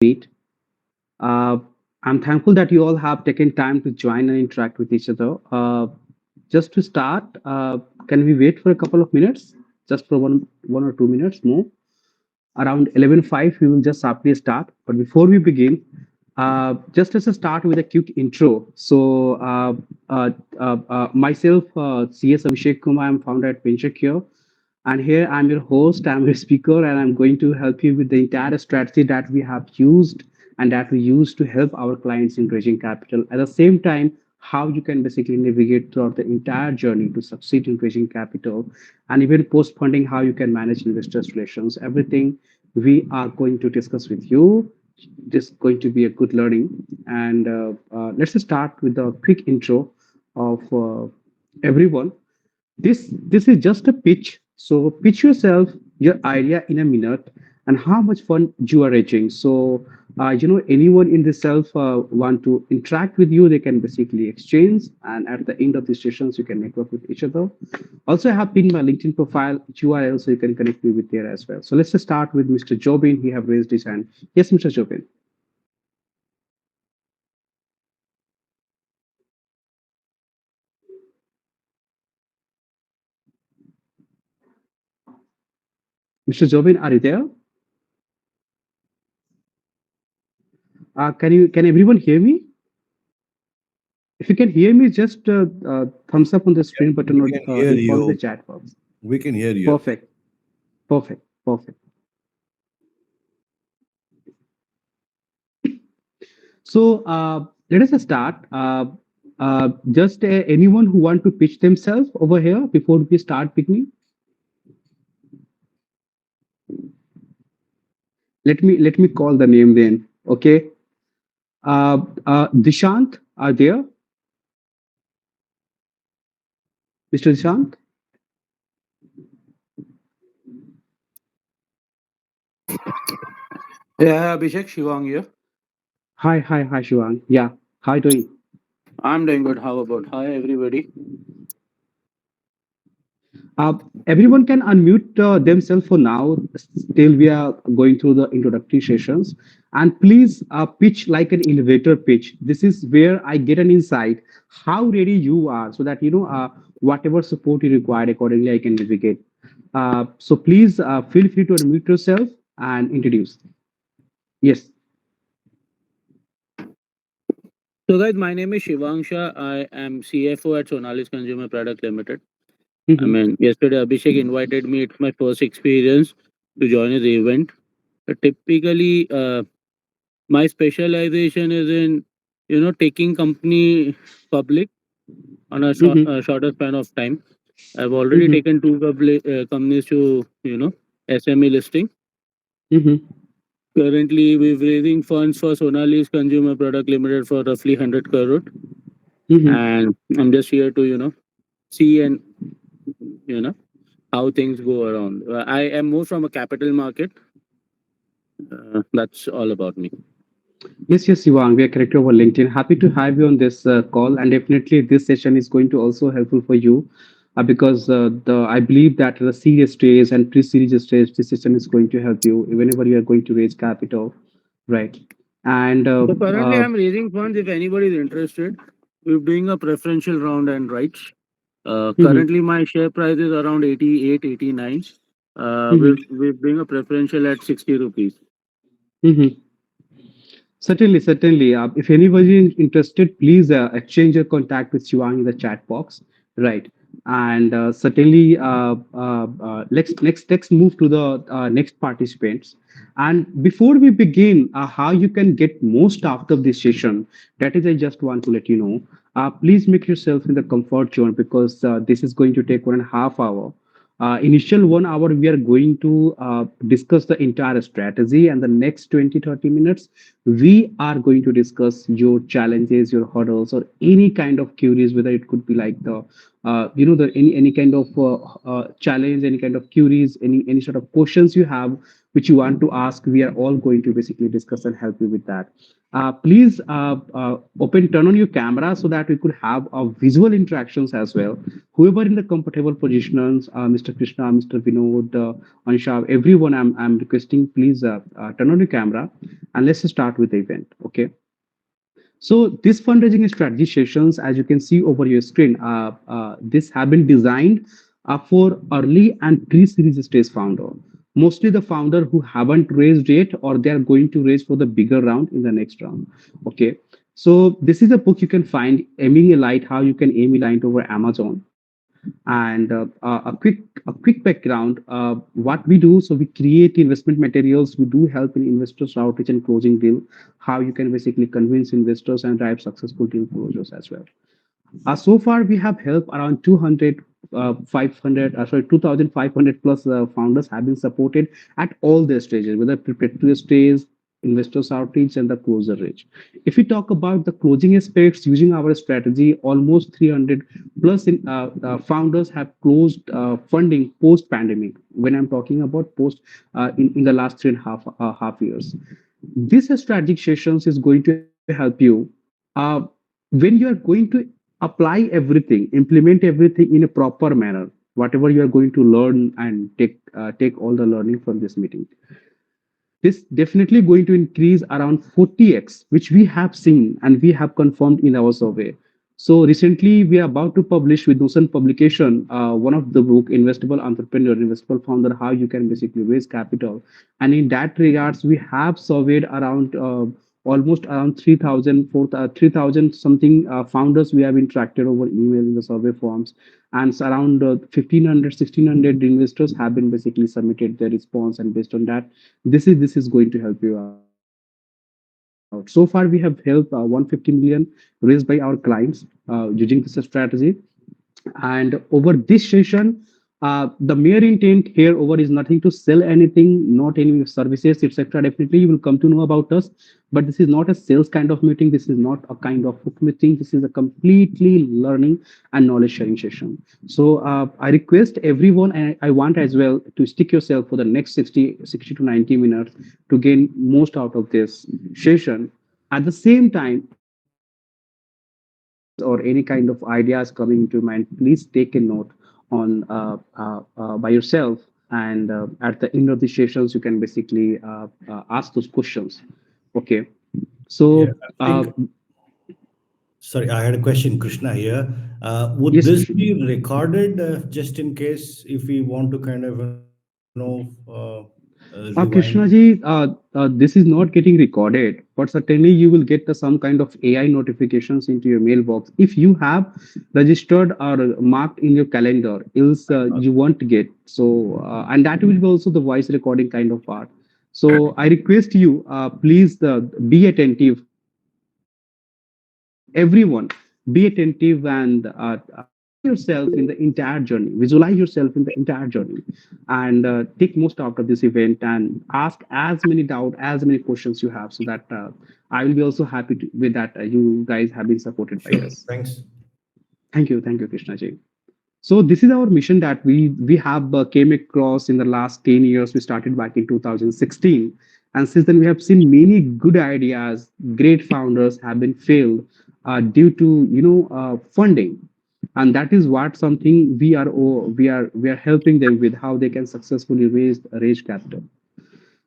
meet. Uh, I'm thankful that you all have taken time to join and interact with each other. Just to start, can we wait for a couple of minutes? Just for one or 2 minutes more. Around 11:05, we will just sharply start. But before we begin, just let's start with a quick intro. Uh, Myself, CS Abhishek Kumar, I'm founder at VentureCure. And here I'm your host, I'm your speaker, and I'm going to help you with the entire strategy that we have used and that we use to help our clients in raising capital. At the same time, how you can basically navigate throughout the entire journey to succeed in raising capital, and even post funding, how you can manage investors' relations. Everything we are going to discuss with you. This is going to be a good learning. And let's start with a quick intro of everyone. This is just a pitch. So pitch yourself your idea in a minute and how much fun you are reaching. So anyone in this self want to interact with you, they can basically exchange, and at the end of the sessions, you can network with each other. Also, I have pinned my LinkedIn profile URL, so you can connect me with there as well. So let's just start with Mr. Jobin. He have raised his hand. Yes, Mr. Jobin. Mr. Jobin, are you there? Can everyone hear me? If you can hear me, just thumbs up on the screen button We or can hear inform the you. chat box. We can hear you. Perfect, perfect, perfect. So let us start. Just anyone who want to pitch themselves over here before we start beginning. Let me call the name then. Okay. Dishant, are there, Mr. Dishant? Yeah, Abhishek, Shivang here. Hi, Shivang. Yeah. How you doing? I'm doing good. How about? Hi, everybody. Uh, Everyone can unmute themselves for now till we are going through the introductory sessions. And please pitch like an elevator pitch. This is where I get an insight how ready you are so that, whatever support you require, accordingly, I can navigate. So please feel free to unmute yourself and introduce. Yes. So, guys, my name is Shivang Shah. I am CFO at Sonalis Consumer Product Limited. Mhm, Yesterday Abhishek invited me. It's my first experience to join the event. Typically, my specialization is in, taking company public on a mhm, shorter span of time. I've already mhm, taken two companies to, SME listing. mhm, Currently, we're raising funds for Sonalis Consumer Product Limited for roughly 100 crore. mhm. And I'm just here to, see and, you know, how things go around. I am more from a capital market. That's all about me. Yes, Yvonne, we are connected over LinkedIn. Happy to have you on this call, and definitely this session is going to also helpful for you because the I believe that the serious stage and pre-series stage, this session is going to help you whenever you are going to raise capital, right? And So currently, I'm raising funds. If anybody is interested, we're doing a preferential round and rights. mhm, Currently, my share price is around 88, 89. mhm, We're doing a preferential at 60 rupees. mhm. Certainly. If anybody is interested, please exchange your contact with Shivang in the chat box, right? And certainly, let's move to the next participants. And before we begin, how you can get most out of this session, that is, I just want to let you know. Please make yourself in the comfort zone because this is going to take 1.5 hours. Initial 1 hour, we are going to discuss the entire strategy, and the next 20-30 minutes we are going to discuss your challenges, your hurdles, or any kind of queries, whether it could be like the any kind of challenge, any kind of queries, any sort of questions you have. which you want to ask, we are all going to basically discuss and help you with that. Please turn on your camera so that we could have visual interactions as well. Whoever in the comfortable positions, Mr. Krishna, Mr. Vinod, Ansha, everyone, I'm requesting, please turn on your camera and let's start with the event. Okay. So this fundraising strategy sessions, as you can see over your screen, this have been designed for early and pre-series stage founder. Mostly the founder who haven't raised yet or they are going to raise for the bigger round in the next round. Okay. So this is a book you can find, Aiming a Light, How You Can Aim a Light over Amazon. And a quick background, what we do, so we create investment materials, we do help in investors outreach and closing deal, how you can basically convince investors and drive successful deal closures as well. So far, we have helped around 200, 500, sorry, 2,500 plus founders have been supported at all their stages, whether preparatory stage, investors outreach, and the closer reach. If we talk about the closing aspects, using our strategy, almost 300 plus founders have closed funding post pandemic. When I'm talking about post in the last 3.5 years, this strategic sessions is going to help you. Uh, when you are going to apply everything, implement everything in a proper manner, whatever you are going to learn and take all the learning from this meeting, this definitely going to increase around 40x, which we have seen and we have confirmed in our survey. So recently, we are about to publish with Notion publication one of the book, Investable Entrepreneur, Investable Founder, how you can basically raise capital. And in that regards, we have surveyed around almost around 3,000, 3,000 something founders we have interacted over email in the survey forms. And so around 1,500, 1,600 investors have been basically submitted their response. And based on that, this is going to help you out. So far, we have helped 150 million raised by our clients using this strategy. And over this session, the mere intent here over is nothing to sell anything, not any services, etc. Definitely, you will come to know about us, but this is not a sales kind of meeting. This is not a kind of hook meeting. This is a completely learning and knowledge sharing session. So I request everyone, and I want as well to stick yourself for the next 60 to 90 minutes to gain most out of this session. At the same time, if you have any questions or any kind of ideas coming into mind, please take a note on by yourself. And at the end of the sessions, you can basically ask those questions. Okay. Yeah, So, I think. Sorry, I had a question, Krishna here. Would yes, this Krishna. be recorded just in case if we want to kind of rewind? Krishna ji, this is not getting recorded, but certainly you will get some kind of AI notifications into your mailbox. If you have registered or marked in your calendar, else you won't get. So, and that will be also the voice recording kind of part. So, I request you, please be attentive. Everyone, be attentive and see yourself in the entire journey, visualize yourself in the entire journey, and take most out of this event and ask as many doubt, as many questions you have, so that I will be also happy with that you guys have been supported by Sure. us. Thanks. Thank you, Krishna ji. So this is our mission that we have came across in the last 10 years. We started back in 2016, and since then we have seen many good ideas. Great founders have been failed due to funding, and that is what something we are helping them with, how they can successfully raise capital.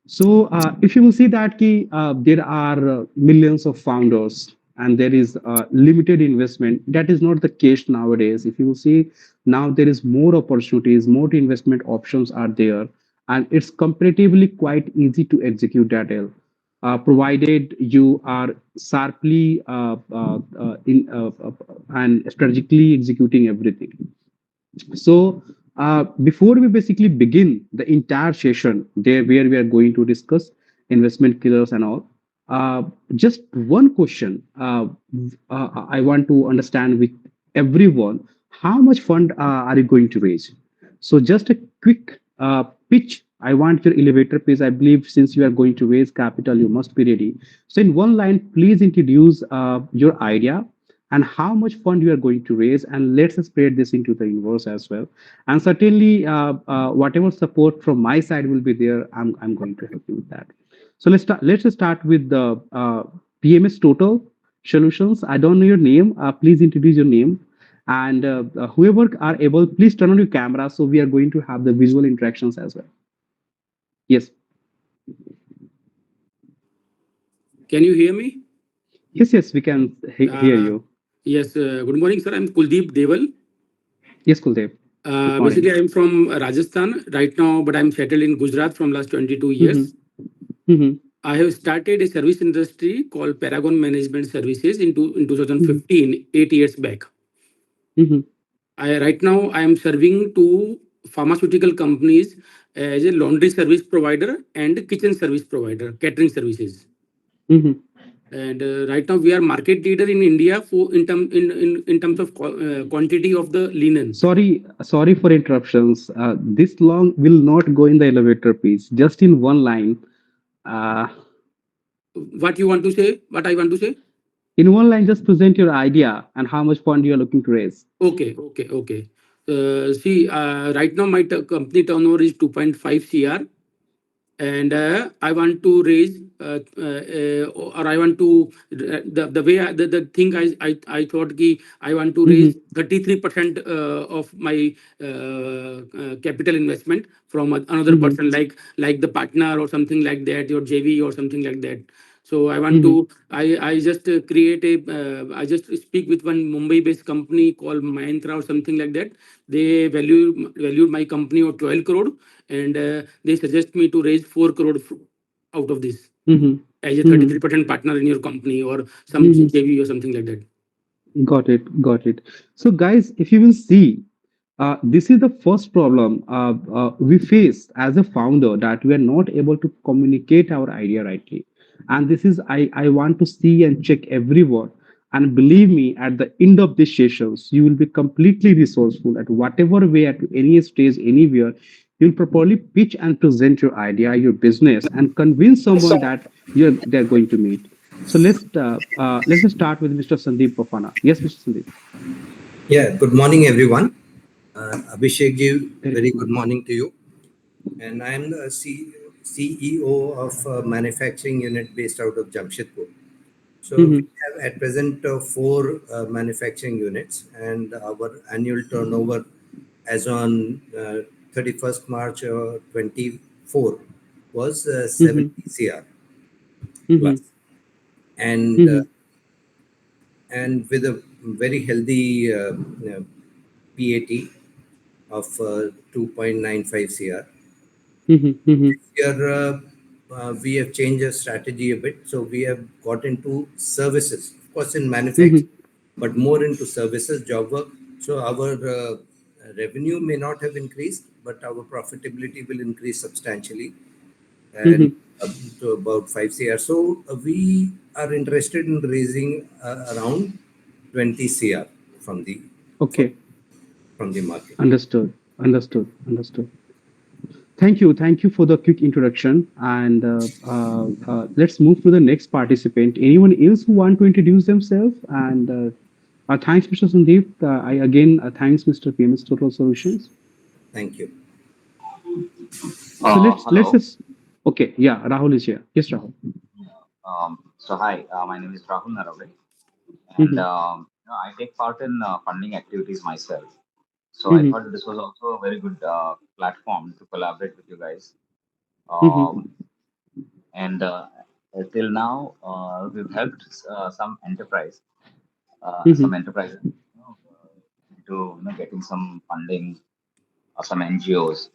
So, if you will see that there are millions of founders and there is limited investment, that is not the case nowadays. If you will see now, there is more opportunities, more investment options are there, and it's comparatively quite easy to execute that deal, provided you are sharply and strategically executing everything. So, before we basically begin the entire session, there where we are going to discuss investment killers and all, just one question I want to understand with everyone: how much fund are you going to raise? So, just a quick pitch. I want your elevator pitch. I believe since you are going to raise capital, you must be ready. So, in one line, please introduce your idea and how much fund you are going to raise, and let's spread this into the universe as well. And certainly, whatever support from my side will be there, I'm going to help you with that. So let's just start with the PMS Total Solutions. I don't know your name. Please introduce your name. And whoever are able, please turn on your camera. So we are going to have the visual interactions as well. Yes. Can you hear me? Yes, we can hear you. Yes. Good morning, sir. I'm Kuldeep Deval. Yes, Kuldev. morning. Basically, I'm from Rajasthan right now, but I'm settled in Gujarat from last 22 years. Mhm. I have started a service industry called Paragon Management Services in 2015, 8 years back. Mhm. Right now I am serving to pharmaceutical companies as a laundry service provider and kitchen service provider, catering services. Mhm. And right now we are market leader in India for in terms of quantity of the linen. Sorry for interruptions. This long will not go in the elevator piece. Just in one line. Uh, What you want to say? What I want to say? in one line, just present your idea and how much fund you are looking to raise. Okay. See, right now my company turnover is 2.5 CR, and I want to raise, or I want to the way the thing I thought ki I want to raise 33% of my capital investment from another person, like the partner or something like that, your JV or something like that. So I want to I just create a I just speak with one Mumbai based company called Mahintra or something like that. They valued my company of 12 crore, and they suggest me to raise 4 crore out of this as a 33% partner in your company or some JV or something like that. Got it. So, guys, if you will see, this is the first problem we face as a founder, that we are not able to communicate our idea rightly. And this is, I want to see and check every word. And believe me, at the end of these sessions, you will be completely resourceful at whatever way, at any stage, anywhere. You'll properly pitch and present your idea, your business, and convince someone that they're going to meet. So let's just start with Mr. Sandeep Pofana. Yes, Mr. Sandeep. Yeah, good morning, everyone. Abhishek ji, Very very good good morning to you. And I am the CEO of a manufacturing unit based out of Jamshedpur. So we have at present four manufacturing units, and our annual turnover as on 31st March 24 was 70 CR plus. And with a very healthy PAT of 2.95 CR. This year, we have changed our strategy a bit. So we have got into services, of course, in manufacturing, but more into services, job work. So our revenue may not have increased, but our profitability will increase substantially, and up to about 5 CR. So we are interested in raising around 20 CR from the Okay. from the market. Understood. Thank you for the quick introduction. And let's move to the next participant. Anyone else who want to introduce themselves? And thanks, Mr. Sandeep. I again thanks Mr. PMS Total Solutions. Thank you. So let's Hello. just okay. Yeah, Rahul is here. Yes, Rahul. So hi, my name is Rahul Naravre, and I take part in funding activities myself. So I thought this was also a very good platform to collaborate with you guys. And till now, we've helped some enterprises, into getting some funding, some NGOs.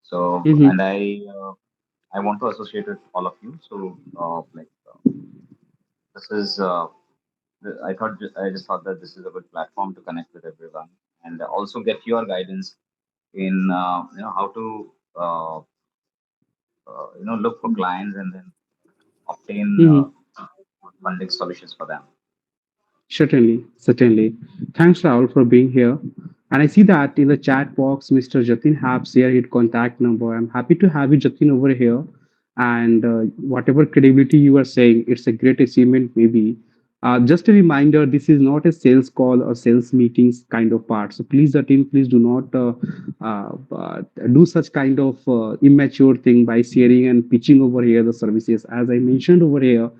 So and I want to associate with all of you. So this is I just thought that this is a good platform to connect with everyone and also get your guidance in how to look for clients and then obtain funding solutions for them. Certainly. Thanks, Rahul, for being here. And I see that in the chat box, Mr. Jatin has shared his contact number. I'm happy to have you, Jatin, over here. And whatever credibility you are saying, it's a great achievement, maybe. Just a reminder, this is not a sales call or sales meetings kind of part. So please, the team, please do not do such kind of immature thing by sharing and pitching over here the services. As I mentioned over here,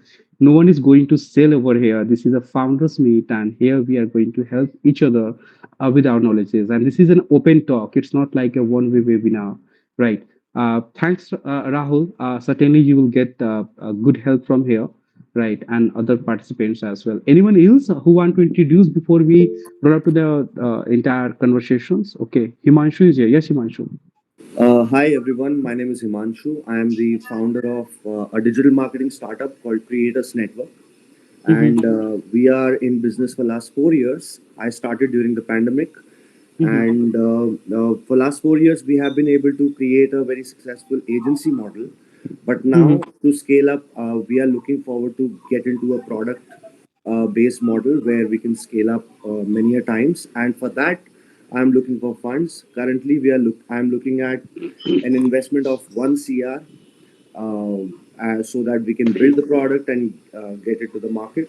no one is going to sell over here. This is a founders meet, and here we are going to help each other with our knowledges. And this is an open talk. It's not like a one-way webinar, right? Thanks, Rahul. Certainly, you will get good help from here, right, and other participants as well. Anyone else who want to introduce before we run up to the entire conversations? Okay, Himanshu is here. Yes, Himanshu. Hi everyone, my name is Himanshu. I am the founder of a digital marketing startup called Creators Network, Mhm, and we are in business for last 4 years. I started during the pandemic, mhm, and for last 4 years we have been able to create a very successful agency model. But now mhm. to scale up, we are looking forward to get into a product based model where we can scale up many a times. And for that, I'm looking for funds. Currently, I'm looking at an investment of 1 CR so that we can build the product and get it to the market.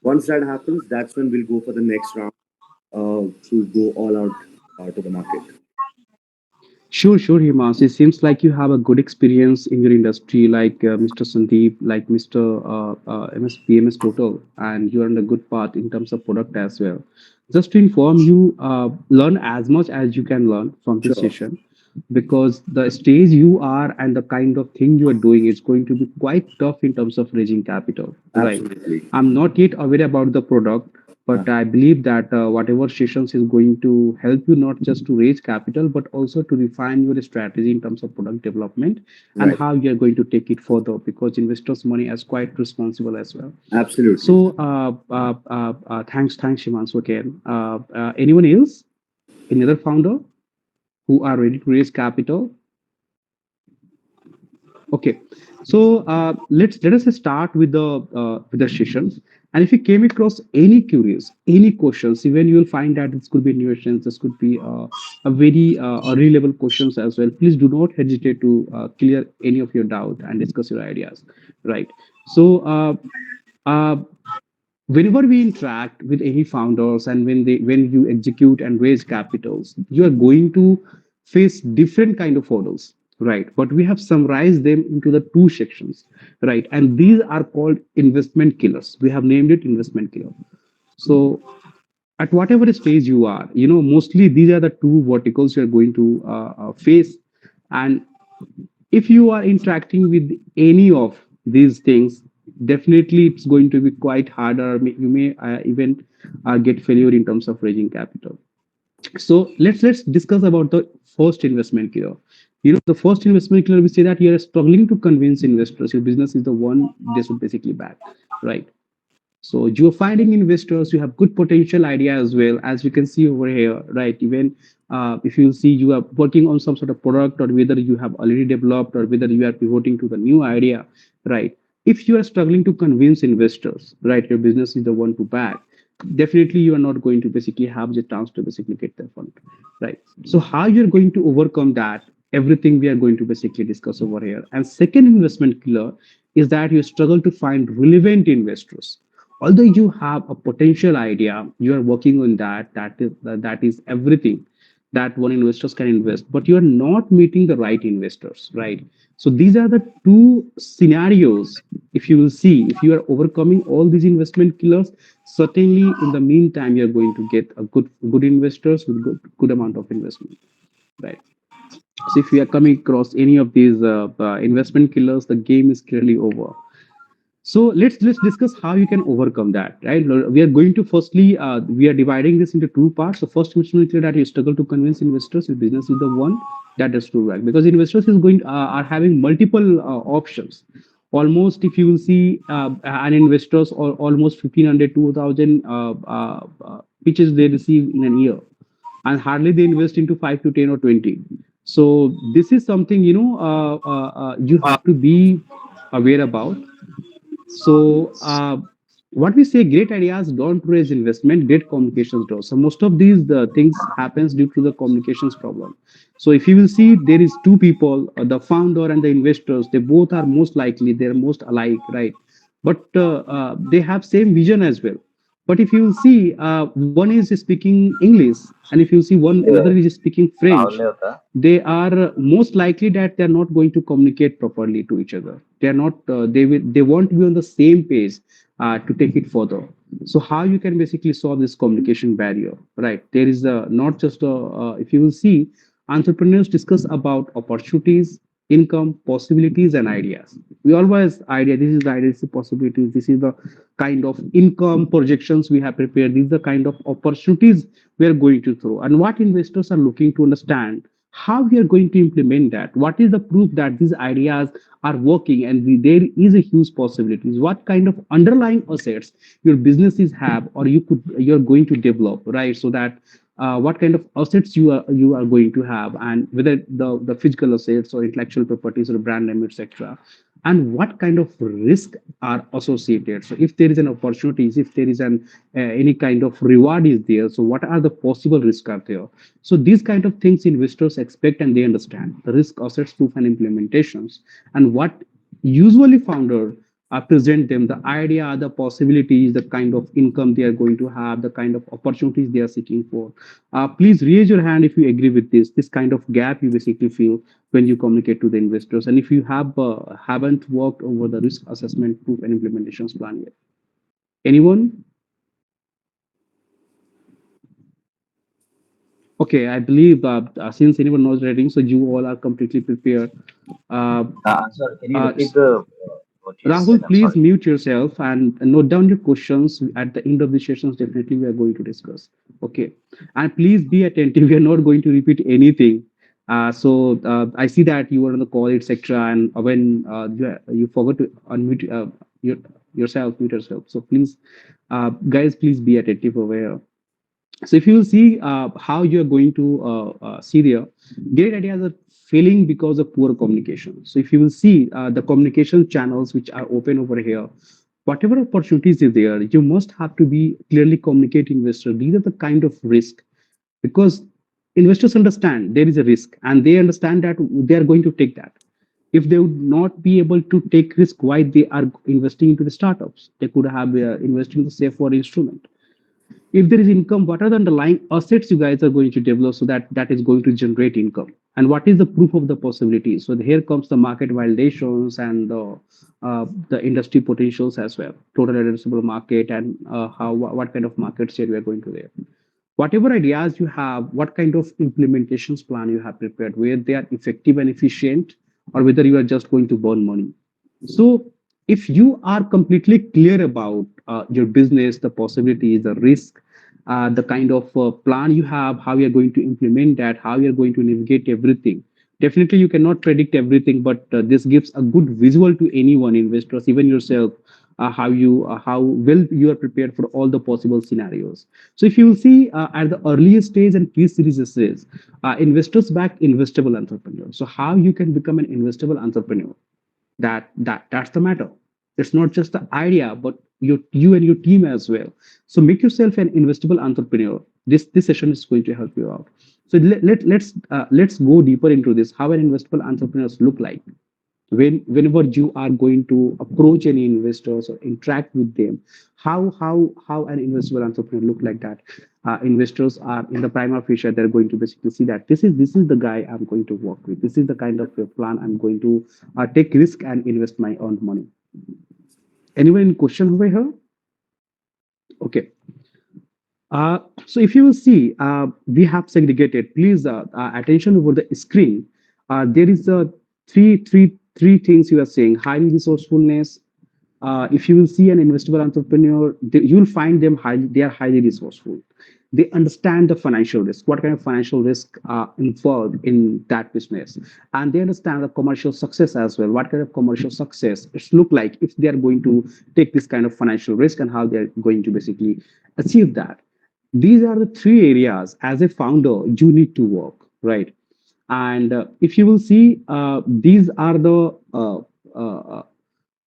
Once that happens, that's when we'll go for the next round to go all out to the market. Sure, sure, Himas. It seems like you have a good experience in your industry, like Mr. Sandeep, like Mr. MS Total, and you are on a good path in terms of product as well. Just to inform you, learn as much as you can learn from this Sure, session, because the stage you are and the kind of thing you are doing is going to be quite tough in terms of raising capital, right? absolutely. I'm not yet aware about the product, Uh, but I believe that whatever sessions is going to help you not just to raise capital, but also to refine your strategy in terms of product development and right, how you are going to take it further, because investors' money is quite responsible as well. absolutely. So, thanks, Shimansu again. Anyone else? Any other founder who are ready to raise capital? Okay, so let us start with the sessions. And if you came across any queries, any questions, even you will find that this could be innovations, this could be a very early level questions as well. Please do not hesitate to clear any of your doubt and discuss your ideas, right? So uh, whenever we interact with any founders and when you execute and raise capitals, you are going to face different kind of hurdles, right? But we have summarized them into the two sections, right? And these are called investment killers. We have named it investment killer. So at whatever stage you are, mostly these are the two verticals you're going to face. And if you are interacting with any of these things, definitely it's going to be quite harder. You may even get failure in terms of raising capital. So let's discuss about the first investment killer. The first investment killer, we say that you are struggling to convince investors your business is the one they should basically back, right? So you're finding investors, you have good potential idea as well, as you can see over here, right? Even if you see you are working on some sort of product, or whether you have already developed, or whether you are pivoting to the new idea, right? If you are struggling to convince investors, right, your business is the one to back, definitely you are not going to basically have the chance to basically get the fund, right? So how you're going to overcome that, everything we are going to basically discuss over here. And second investment killer is that you struggle to find relevant investors. Although you have a potential idea, you are working on that is everything that one investors can invest, but you are not meeting the right investors, right? So these are the two scenarios. If you will see, if you are overcoming all these investment killers, certainly in the meantime you're going to get a good investors with good amount of investment, right? So if you are coming across any of these investment killers, the game is clearly over. So let's discuss how you can overcome that, right? We are going to firstly we are dividing this into two parts. So first, which means that you struggle to convince investors your business is the one that is true, right? Because investors is going are having multiple options. Almost, if you will see an investors or almost 1,500 2,000 pitches they receive in a year, and hardly they invest into 5 to 10 or 20. So this is something you have to be aware about. So what we say, great ideas don't raise investment, great communications do. So most of these the things happens due to the communications problem. So if you will see, there is two people, the founder and the investors. They both are most likely they're most alike, right? but they have same vision as well. But if you see, one is speaking English, and if you see another Yeah, is speaking French, Rahul ne hota. they are most likely that they are not going to communicate properly to each other. They are not. They won't be on the same page to take it further. So how you can basically solve this communication barrier, right? There is not just a. If you will see, entrepreneurs discuss about opportunities, income, possibilities, and ideas. We always idea. This is the idea. This is the possibilities. This is the kind of income projections we have prepared. These are the kind of opportunities we are going to throw, and what investors are looking to understand how we are going to implement that. What is the proof that these ideas are working and there is a huge possibilities? What kind of underlying assets your businesses have or you're going to develop, right? So that what kind of assets you are going to have, and whether the physical assets or intellectual properties or brand name, etc., and what kind of risk are associated. So if there is an opportunities, if there is an any kind of reward is there, so what are the possible risks are there? So these kind of things investors expect and they understand the risk, assets, proof, and implementations, and what usually founder present them the idea, the possibilities, the kind of income they are going to have, the kind of opportunities they are seeking for. Please raise your hand if you agree with this kind of gap you basically feel when you communicate to the investors, and if you haven't worked over the risk assessment, proof, and implementations plan yet. Anyone? Okay, I believe since anyone knows writing, so you all are completely prepared. Uh, Sorry, can you uh, repeat the what you just said? Rahul, I'm please sorry. mute yourself and note down your questions. At the end of the sessions, definitely we are going to discuss. Okay, and please be attentive. We are not going to repeat anything. So I see that you were on the call, etc., and when you forgot to unmute your, yourself, mute yourself. So please, guys, please be attentive over here. So if you will see how you are going to see there, great ideas are failing because of poor communication. So if you will see the communication channels which are open over here, whatever opportunities is there, you must have to be clearly communicate investor. These are the kind of risk, because investors understand there is a risk and they understand that they are going to take that. If they would not be able to take risk, why they are investing into the startups? They could have invested in the safer instrument. If there is income, what are the underlying assets you guys are going to develop so that that is going to generate income? And what is the proof of the possibility? So here comes the market validations and the industry potentials as well, total addressable market, and how what kind of market share we are going to there. Whatever ideas you have, what kind of implementations plan you have prepared, where they are effective and efficient, or whether you are just going to burn money. So if you are completely clear about your business, the possibilities, the risk, the kind of plan you have, how you're going to implement that, how you're going to navigate everything. Definitely, you cannot predict everything, but this gives a good visual to anyone, investors, even yourself, how well you are prepared for all the possible scenarios. So if you will see at the earliest stage and pre-series stage, investors back investable entrepreneurs. So how you can become an investable entrepreneur? That's the matter. It's not just the idea, but you and your team as well. So make yourself an investable entrepreneur. This session is going to help you out. So let's go deeper into this, how an investable entrepreneurs look like. Whenever you are going to approach any investors or interact with them, how an investable entrepreneur look like that. Investors are in the prima facie, they're going to basically see that this is the guy I'm going to work with, this is the kind of plan I'm going to take risk and invest my own money. Anyone in question over here? Okay. So if you will see, we have segregated. Please attention over the screen. There is three things you are saying: highly resourcefulness. If you will see an investable entrepreneur, you will find them highly. They are highly resourceful. They understand the financial risk. What kind of financial risk are involved in that business, and they understand the commercial success as well. What kind of commercial success it's look like if they are going to take this kind of financial risk, and how they are going to basically achieve that. These are the three areas as a founder you need to work, right? And if you will see, these are the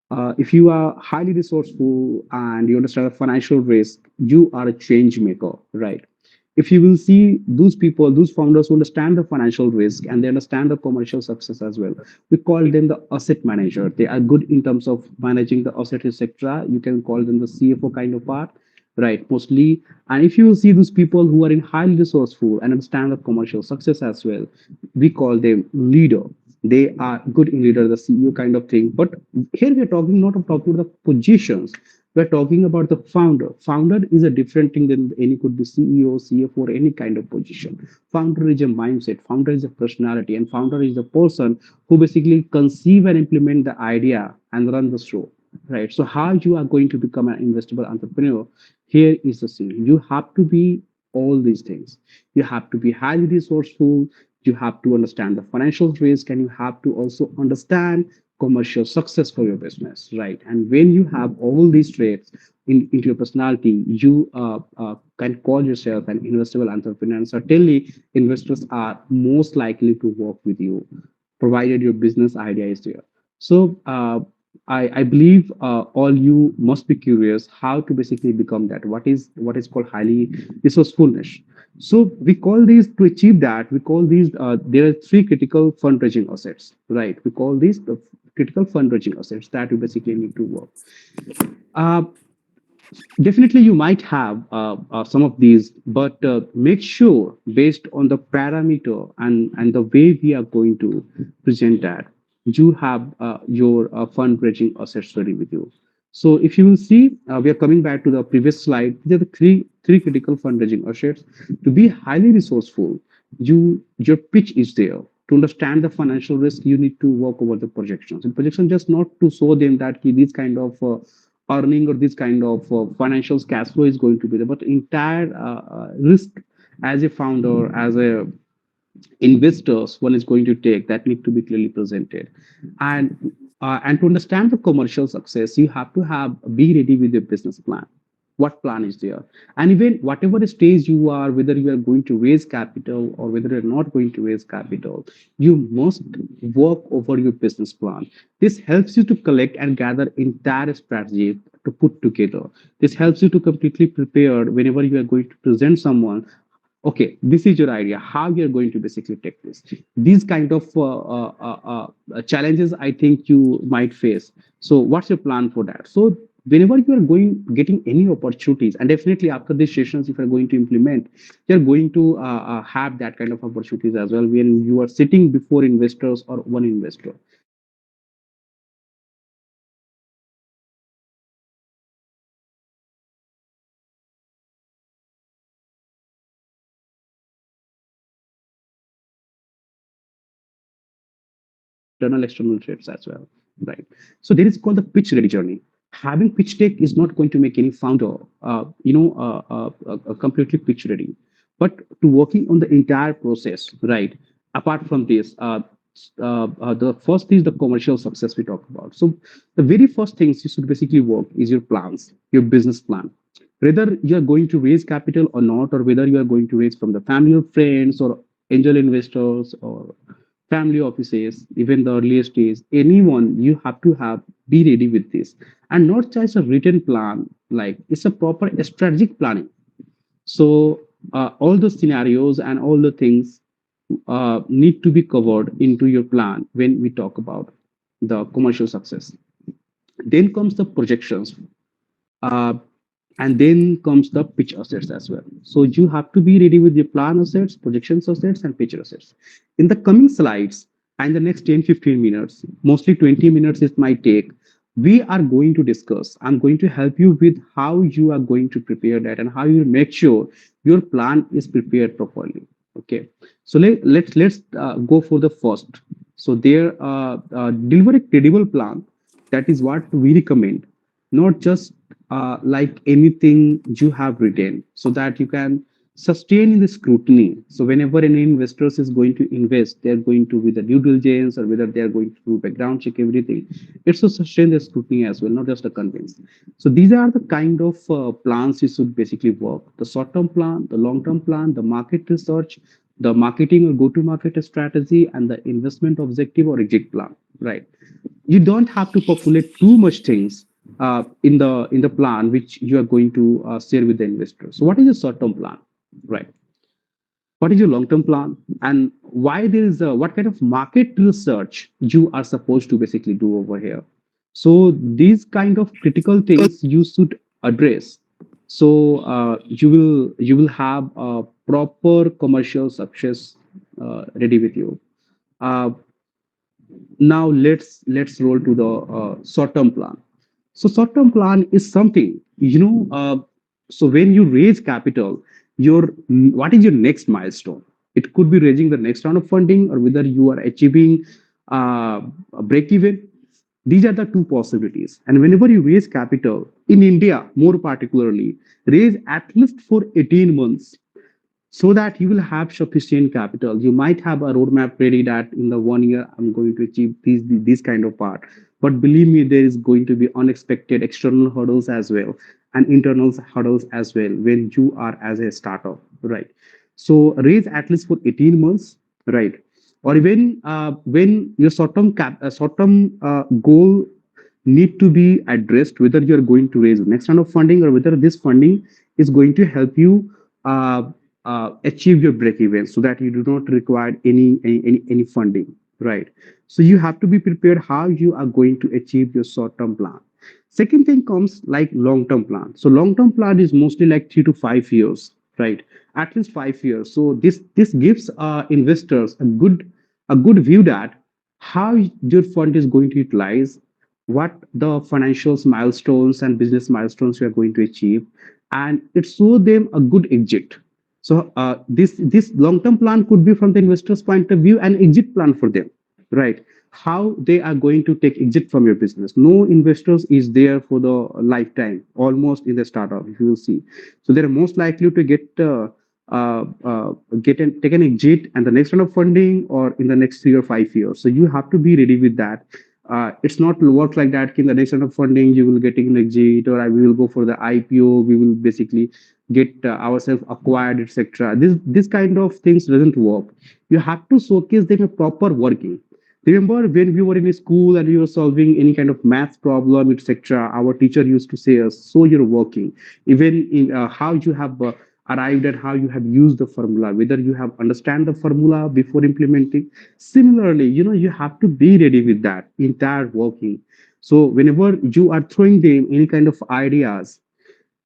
uh, if you are highly resourceful and you understand the financial risk, you are a change maker, right? if you will see those people, those founders who understand the financial risk and they understand the commercial success as well, we call them the asset manager. They are good in terms of managing the asset, etc. You can call them the CFO kind of part, right? Mostly. And if you will see those people who are in highly resourceful and understand the commercial success as well, we call them leader. They are good in leader, the CEO kind of thing. But here we are talking not of talking about the positions. We're talking about the founder. Founder is a different thing than any could be CEO, CFO, or any kind of position. Founder is a mindset, founder is a personality, and founder is the person who basically conceive and implement the idea and run the show. Right. So how you are going to become an investable entrepreneur? Here is the thing. You have to be all these things. You have to be highly resourceful. You have to understand the financial risk, and you have to also understand commercial success for your business, right? And when you have all these traits into your personality, you can call yourself an investable entrepreneur. And certainly, investors are most likely to work with you, provided your business idea is there. So I believe all you must be curious how to basically become that. What is called highly resourcefulness. So we call these to achieve that. We call these there are three critical fundraising assets, right? We call these the critical fundraising assets that you basically need to work. Uh, Definitely, you might have some of these, but make sure based on the parameter and the way we are going to present that, you have your fundraising assets ready with you. So if you will see, we are coming back to the previous slide. There are the three critical fundraising assets. To be highly resourceful, your pitch is there. To understand the financial risk, you need to work over the projections. And projection just not to show them that these kind of earning or this kind of financial cash flow is going to be there, but entire risk as a founder, as a investors one is going to take that need to be clearly presented. And to understand the commercial success, you have to have be ready with your business plan. What plan is there? And even whatever stage you are, whether you are going to raise capital or whether you're not going to raise capital, you must work over your business plan. This helps you to collect and gather entire strategy to put together. This helps you to completely prepare whenever you are going to present someone. Okay, this is your idea, how you're going to basically take this. These kind of challenges I think you might face. So what's your plan for that? So whenever you are getting any opportunities, and definitely after these sessions, if you're going to implement, you're going to have that kind of opportunities as well when you are sitting before investors or one investor. Internal external threats as well, right? So there is called the pitch ready journey. Having pitch deck is not going to make any founder completely pitch ready, but to working on the entire process, right? Apart from this, the first is the commercial success we talked about. So the very first things you should basically work is your plans, your business plan, whether you are going to raise capital or not, or whether you are going to raise from the family or friends or angel investors or family offices, even the earliest stage, anyone, you have to have be ready with this. And not just a written plan, like it's a proper strategic planning. So all the scenarios and all the things need to be covered into your plan when we talk about the commercial success. Then comes the projections. Uh, and then comes the pitch assets as well. So you have to be ready with your plan assets, projections assets, and pitch assets. In the coming slides and the next 10-15 minutes, mostly 20 minutes it might take, we are going to discuss. I'm going to help you with how you are going to prepare that and how you make sure your plan is prepared properly. Okay. So let's go for the first. So there, deliver a credible plan. That is what we recommend, not just like anything you have written, so that you can sustain the scrutiny. So whenever any investors is going to invest, they're going to with the due diligence or whether they're going to do background check everything. It's to sustain the scrutiny as well, not just a convince. So these are the kind of plans you should basically work: the short-term plan, the long-term plan, the market research, the marketing or go-to-market strategy, and the investment objective or exit plan. Right? You don't have to populate too much things in the plan which you are going to share with the investor. So what is a short term plan, right? What is your long-term plan, and why there is a, what kind of market research you are supposed to basically do over here. So these kind of critical things you should address. So you will have a proper commercial success ready with you. Uh, Now let's roll to the short-term plan. So short-term plan is something, so when you raise capital, your what is your next milestone? It could be raising the next round of funding, or whether you are achieving a break even. These are the two possibilities. And whenever you raise capital in India, more particularly, raise at least for 18 months so that you will have sufficient capital. You might have a roadmap ready that in the 1 year I'm going to achieve this kind of part. But believe me, there is going to be unexpected external hurdles as well, and internal hurdles as well when you are as a startup, right? So raise at least for 18 months, right? Or even when your short-term goal need to be addressed, whether you're going to raise the next round of funding, or whether this funding is going to help you uh, achieve your break even, so that you do not require any funding, right? So you have to be prepared how you are going to achieve your short term plan. Second thing comes like long term plan. So long term plan is mostly like 3 to 5 years, right? At least 5 years. So this gives investors a good view that how your fund is going to utilize, what the financials milestones and business milestones you are going to achieve, and it show them a good exit. So this long term plan could be from the investor's point of view an exit plan for them, right? How they are going to take exit from your business. No investors is there for the lifetime, almost in the startup. If you will see, so they're most likely to take an exit and the next round of funding, or in the next 3 or 5 years. So you have to be ready with that. It's not work like that. In the next round of funding, you will get an exit, or I will go for the IPO. We will basically get ourselves acquired, etc. This kind of things doesn't work. You have to showcase them a proper working. Remember when we were in school and we were solving any kind of math problem, etc. Our teacher used to say us, "So you're working." Even in how you have arrived at how you have used the formula, whether you have understand the formula before implementing. Similarly, you have to be ready with that entire working. So whenever you are throwing them any kind of ideas,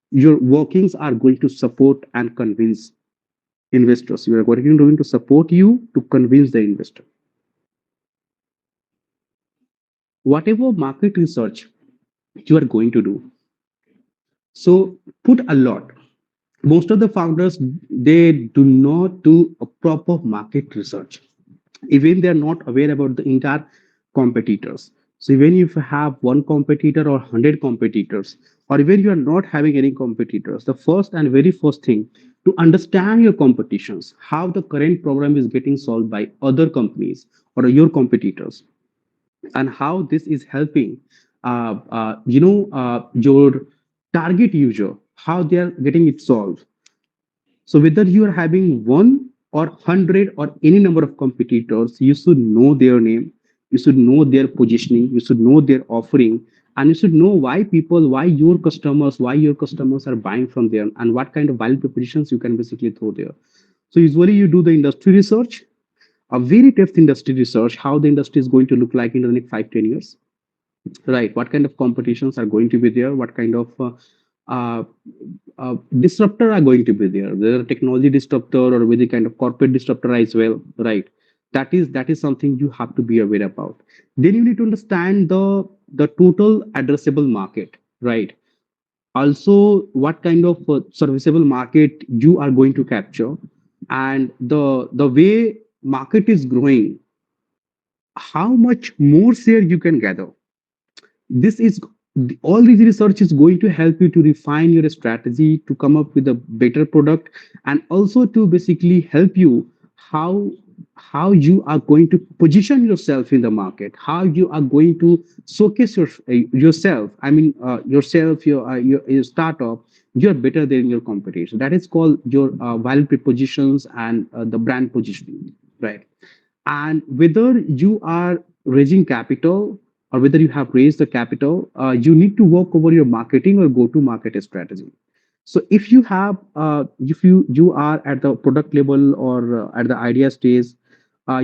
your workings are going to support and convince investors. You are going to support you to convince the investor. Whatever market research you are going to do, so put a lot. Most of the founders, they do not do a proper market research. Even they are not aware about the entire competitors. So even if you have one competitor or 100 competitors, or even you are not having any competitors, the first and very first thing to understand your competitions, how the current problem is getting solved by other companies or your competitors, and how this is helping your target user, how they are getting it solved. So whether you are having one or 100 or any number of competitors, you should know their name, you should know their positioning, you should know their offering, and you should know why your customers are buying from them, and what kind of value propositions you can basically throw there. So usually you do the industry research, a very depth industry research, how the industry is going to look like in the next 5, 10 years, right? What kind of competitions are going to be there? What kind of uh, disruptor are going to be there? Whether technology disruptor or with the kind of corporate disruptor as well, right? That is something you have to be aware about. Then you need to understand the total addressable market, right? Also, what kind of serviceable market you are going to capture, and the way market is growing, how much more share you can gather. This is all these research is going to help you to refine your strategy to come up with a better product, and also to basically help you how how you are going to position yourself in the market, how you are going to showcase yourself. I mean, yourself, your startup, you're better than your competition. That is called your value propositions and the brand positioning, right? And whether you are raising capital or whether you have raised the capital, you need to work over your marketing or go to market strategy. So if you have, if you are at the product level or at the idea stage,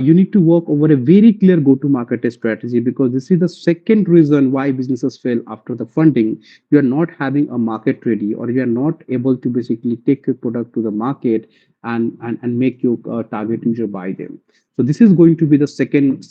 you need to work over a very clear go-to-market strategy, because this is the second reason why businesses fail after the funding. You are not having a market ready, or you are not able to basically take your product to the market and make your target user buy them. So this is going to be the second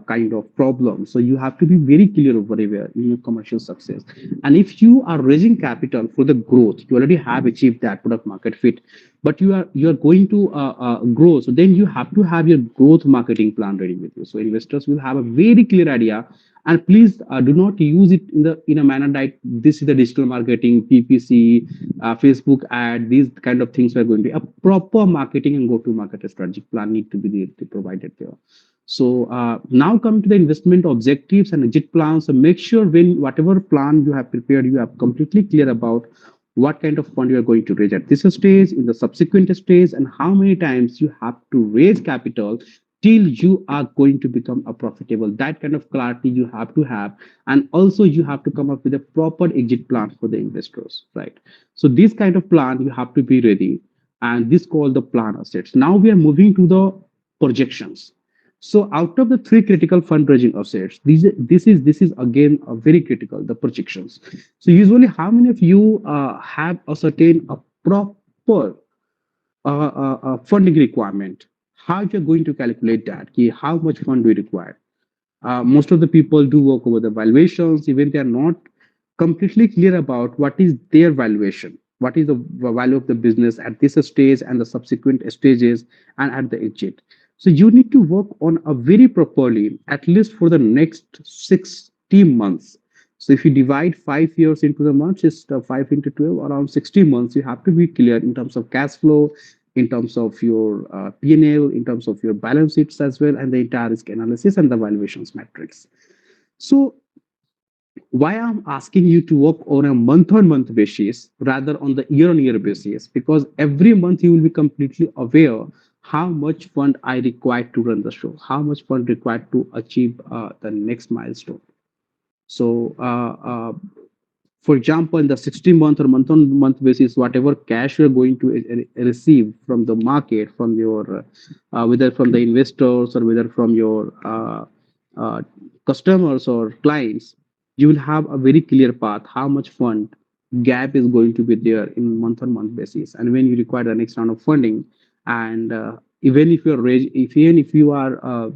kind of problem. So you have to be very clear over here in your commercial success. And if you are raising capital for the growth, you already have achieved that product market fit, but you are going to grow. So then you have to have your growth marketing plan ready with you. So investors will have a very clear idea. And please do not use it in a manner like this is the digital marketing, PPC, Facebook ad. These kind of things are going to be a proper marketing and go-to-market strategic plan need to be provided there. So now come to the investment objectives and exit plans. So make sure when whatever plan you have prepared, you are completely clear about what kind of fund you are going to raise at this stage, in the subsequent stage, and how many times you have to raise capital till you are going to become a profitable. That kind of clarity you have to have, and also you have to come up with a proper exit plan for the investors, right? So this kind of plan you have to be ready, and this called the plan assets. Now we are moving to the projections. So out of the three critical fundraising assets, this is again very critical, the projections. So usually, how many of you have ascertained a proper funding requirement? How you're going to calculate that? How much fund do you require? Most of the people do work over the valuations, even they are not completely clear about what is their valuation, what is the value of the business at this stage and the subsequent stages and at the exit. So you need to work on a very properly, at least for the next 60 months. So if you divide 5 years into the months, it's 5 into 12, around 60 months. You have to be clear in terms of cash flow, in terms of your P&L, in terms of your balance sheets as well, and the entire risk analysis and the valuations metrics. So why I'm asking you to work on a month-on-month basis rather on the year-on-year basis, because every month you will be completely aware how much fund I require to run the show, how much fund required to achieve the next milestone. So for example, in the 60-month or month-on-month basis, whatever cash you're going to receive from the market, from your whether from the investors or whether from your uh, customers or clients, you will have a very clear path how much fund gap is going to be there in month-on-month basis, and when you require the next round of funding, and even if you're even if you are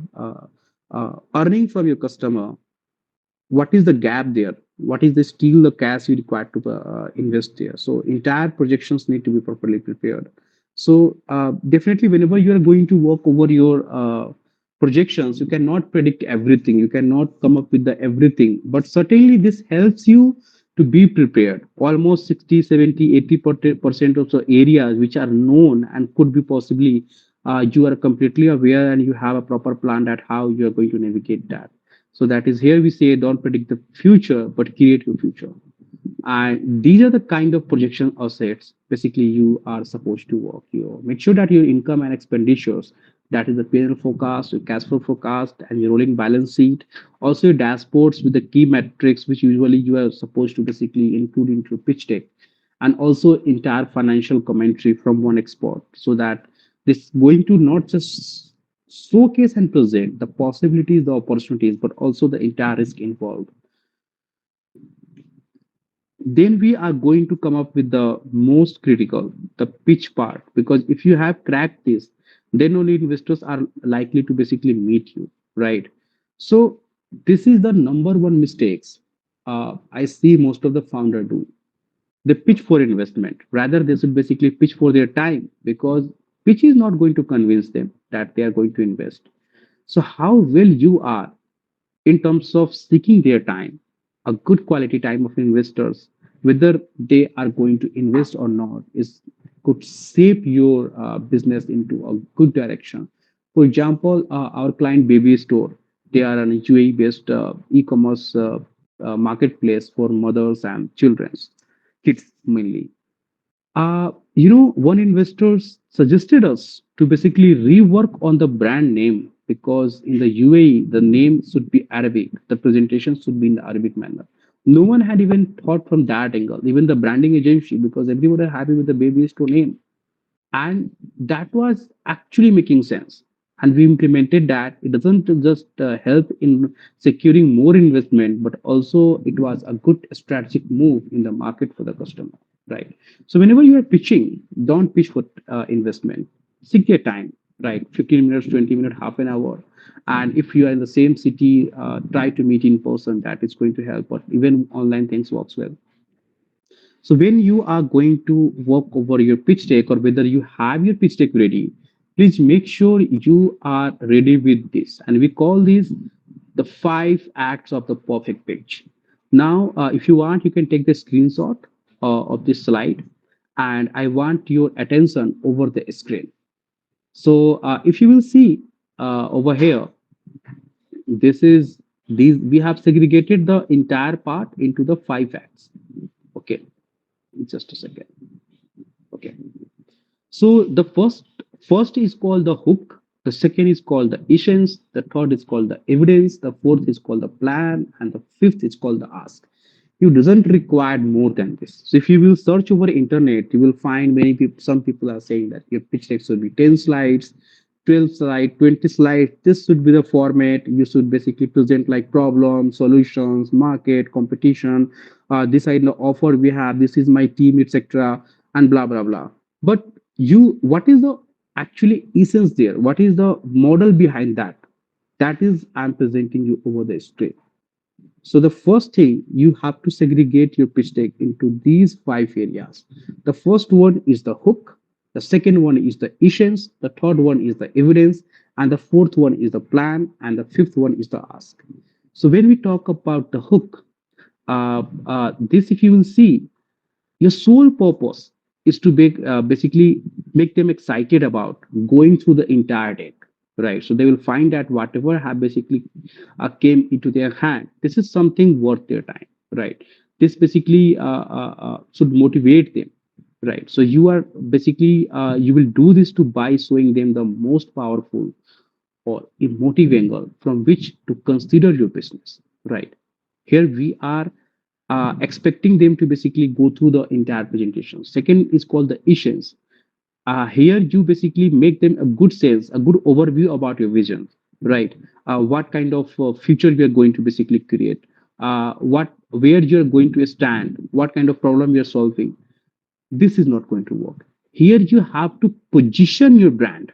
earning from your customer, what is the gap there, what is the still the cash you require to invest there. So entire projections need to be properly prepared. So definitely whenever you are going to work over your projections, you cannot predict everything, you cannot come up with the everything, but certainly this helps you to be prepared. Almost 60, 70, 80% of the areas which are known and could be possibly you are completely aware and you have a proper plan at how you are going to navigate that. So that is here we say don't predict the future, but create your future. And these are the kind of projection assets basically you are supposed to work. You make sure that your income and expenditures, that is the P&L forecast, your cash flow forecast, and your rolling balance sheet. Also your dashboards with the key metrics, which usually you are supposed to basically include into pitch deck, and also entire financial commentary from one expert, so that this going to not just showcase and present the possibilities, the opportunities, but also the entire risk involved. Then we are going to come up with the most critical, the pitch part, because if you have cracked this, then only investors are likely to basically meet you, right? So this is the number one mistakes I see most of the founder do. They pitch for investment, rather they should basically pitch for their time, because pitch is not going to convince them that they are going to invest. So how well you are in terms of seeking their time, a good quality time of investors, whether they are going to invest or not, is could shape your business into a good direction. For example, our client Baby Store, they are an UAE-based e-commerce marketplace for mothers and children's kids mainly. One investor suggested us to basically rework on the brand name, because in the UAE, the name should be Arabic. The presentation should be in the Arabic manner. No one had even thought from that angle, even the branding agency, because everyone are happy with the baby store name. And that was actually making sense. And we implemented that. It doesn't just help in securing more investment, but also it was a good strategic move in the market for the customer, right? So whenever you are pitching, don't pitch for investment. Seek your time, right? 15 minutes, 20 minutes, half an hour. And if you are in the same city, try to meet in person. That is going to help. But even online things works well. So when you are going to work over your pitch deck, or whether you have your pitch deck ready, please make sure you are ready with this. And we call this the 5 acts of the perfect pitch. Now, if you want, you can take the screenshot of this slide, and I want your attention over the screen. So if you will see over here, this is these we have segregated the entire part into the 5 acts. Okay, just a second. Okay. So the first is called the hook, the second is called the essence, the third is called the evidence, the fourth is called the plan, and the fifth is called the ask. You doesn't require more than this. So if you will search over internet, you will find many people. Some people are saying that your pitch deck should be 10 slides, 12 slides, 20 slides. This should be the format. You should basically present like problem, solutions, market, competition. This I know offer we have. This is my team, etc. And blah blah blah. But what is the actually essence there? What is the model behind that? That is I'm presenting you over the screen. So the first thing, you have to segregate your pitch deck into these 5 areas. The first one is the hook, the second one is the essence, the third one is the evidence, and the fourth one is the plan, and the fifth one is the ask. So when we talk about the hook, this if you will see, your sole purpose is to basically make them excited about going through the entire deck, right? So they will find that whatever have basically came into their hand, this is something worth their time, right? This basically should motivate them, right? So you are basically you will do this to by showing them the most powerful or emotive angle from which to consider your business, right? Here we are expecting them to basically go through the entire presentation. Second is called the essence. Here you basically make them a good sales, a good overview about your vision, right? What kind of future we are going to basically create, where you're going to stand, what kind of problem you're solving. This is not going to work. Here you have to position your brand.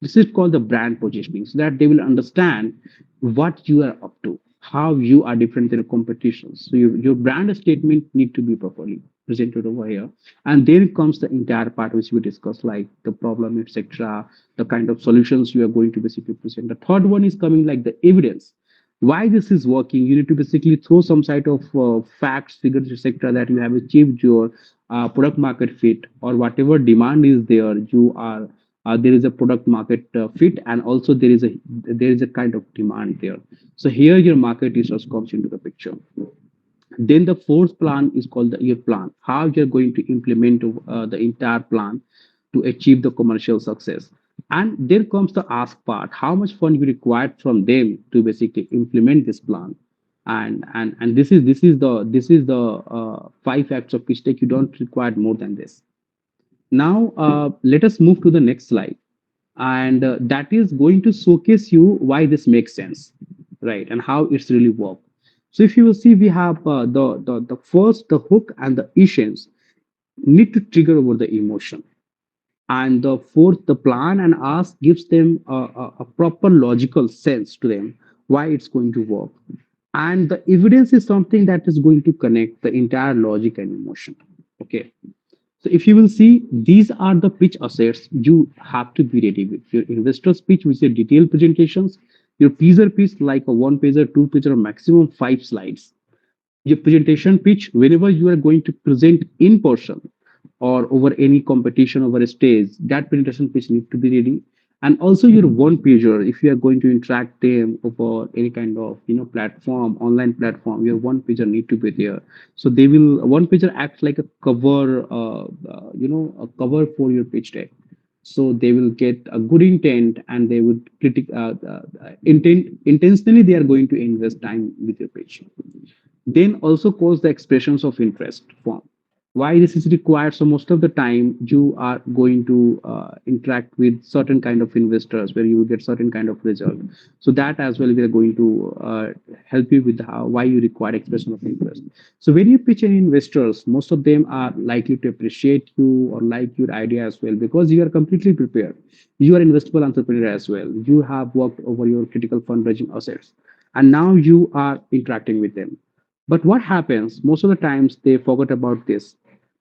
This is called the brand positioning, so that they will understand what you are up to, how you are different than the competition. So your brand statement need to be properly presented over here. And then comes the entire part which we discussed, like the problem, etc., the kind of solutions you are going to basically present. The third one is coming like the evidence. Why this is working, you need to basically throw some sort of facts, figures, etc., that you have achieved your product market fit, or whatever demand is there, you are there is a product market fit, and also there is a kind of demand there. So here your market research comes into the picture. Then the fourth plan is called the year plan, how you're going to implement the entire plan to achieve the commercial success. And there comes the ask part, how much fund you required from them to basically implement this plan. And this is the 5 acts of pitch deck. You don't require more than this. Now let us move to the next slide, and that is going to showcase you why this makes sense, right, and how it's really work. So if you will see, we have the first, the hook, and the essence need to trigger over the emotion, and the fourth, the plan and ask, gives them a proper logical sense to them why it's going to work. And the evidence is something that is going to connect the entire logic and emotion. Okay, so if you will see, these are the pitch assets you have to be ready with. Your investor's pitch, which is detailed presentations, your teaser pitch, like a one page or two page or maximum 5 slides. Your presentation pitch, whenever you are going to present in person or over any competition over a stage, that presentation pitch need to be ready. And also your one pager, if you are going to interact them over any kind of platform, online platform, your one pager need to be there. So they will one pager acts like a cover, a cover for your pitch deck. So they will get a good intent, and they would intentionally they are going to invest time with your pitch. Then also cause the expressions of interest form. Why this is required? So most of the time you are going to interact with certain kind of investors where you will get certain kind of result. So that as well we are going to help you with how why you require expression of interest. So when you pitch any investors, most of them are likely to appreciate you or like your idea as well, because you are completely prepared. You are investable entrepreneur as well. You have worked over your critical fundraising assets, and now you are interacting with them. But what happens most of the times, they forget about this.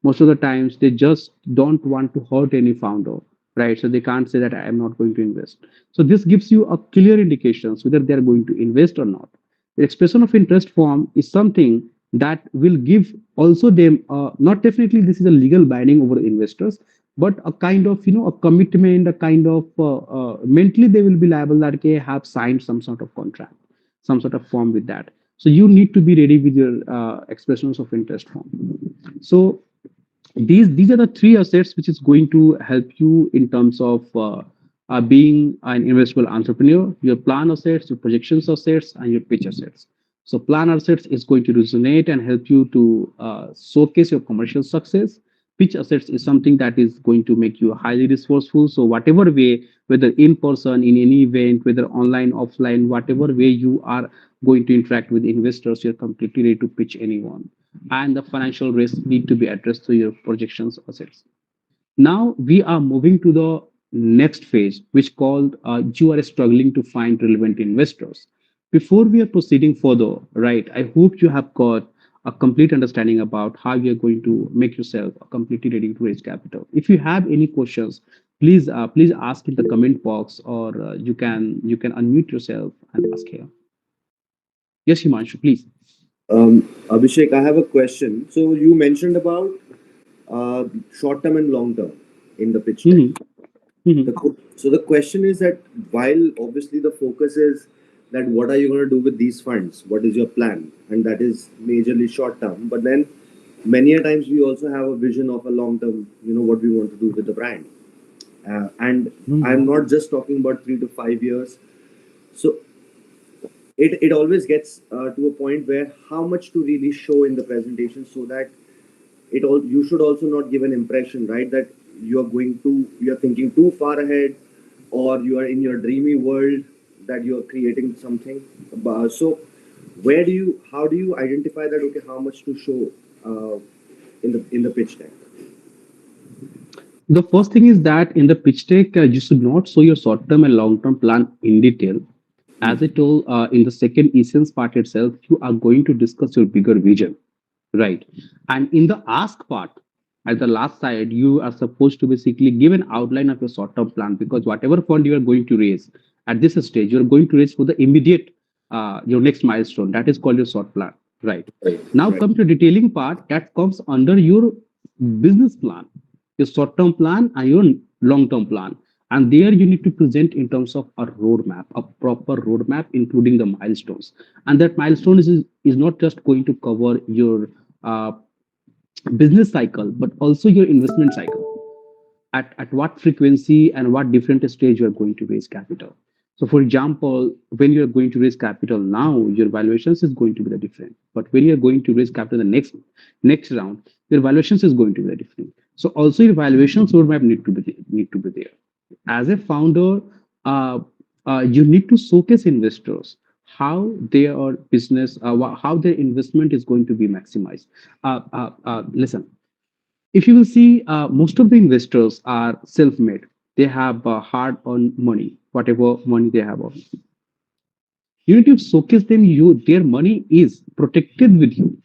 Most of the times they just don't want to hurt any founder, right? So they can't say that I am not going to invest. So this gives you a clear indications whether they are going to invest or not. The expression of interest form is something that will give also them, not definitely this is a legal binding over investors, but a kind of a commitment, a kind of mentally they will be liable that okay, have signed some sort of contract, some sort of form with that. So you need to be ready with your expressions of interest form. So these are the three assets which is going to help you in terms of being an investable entrepreneur: your plan assets, your projections assets, and your pitch assets. So plan assets is going to resonate and help you to showcase your commercial success. Pitch assets is something that is going to make you highly resourceful. So whatever way, whether in person, in any event, whether online, offline, whatever way you are going to interact with investors, you're completely ready to pitch anyone. And the financial risk need to be addressed through your projections assets. Now we are moving to the next phase, which called you are struggling to find relevant investors. Before we are proceeding further, right, I hope you have got a complete understanding about how you're going to make yourself completely ready to raise capital. If you have any questions, please ask in the comment box, or you can unmute yourself and ask here. Yes, Himanshu, please. Abhishek, I have a question. So you mentioned about short term and long term in the pitch deck. So the question is that while obviously the focus is that what are you going to do with these funds? What is your plan? And that is majorly short term. But then many a times we also have a vision of a long term, what we want to do with the brand. And I'm not just talking about 3 to 5 years. So it always gets to a point where how much to really show in the presentation, so that you should also not give an impression, right, that you're thinking too far ahead, or you are in your dreamy world that you're creating something. So how do you identify that, okay, how much to show in the pitch deck? The first thing is that in the pitch deck, you should not show your short-term and long-term plan in detail. As I told in the second essence part itself, you are going to discuss your bigger vision, right? And in the ask part, at the last side, you are supposed to basically give an outline of your short-term plan, because whatever fund you are going to raise at this stage, you are going to raise for the immediate, your next milestone. That is called your short plan, right? Now come to detailing part that comes under your business plan, your short-term plan and your long-term plan. And there you need to present in terms of a roadmap, a proper roadmap, including the milestones. And that milestone is not just going to cover your business cycle, but also your investment cycle. At what frequency and what different stage you are going to raise capital. So for example, when you're going to raise capital now, your valuations is going to be the different. But when you're going to raise capital in the next round, your valuations is going to be the different. So also your valuations roadmap need to be there. As a founder, you need to showcase investors how their business, how their investment is going to be maximized. Listen, if you will see, most of the investors are self-made. They have hard-earned money, whatever money they have. You need to showcase them. Their money is protected with you,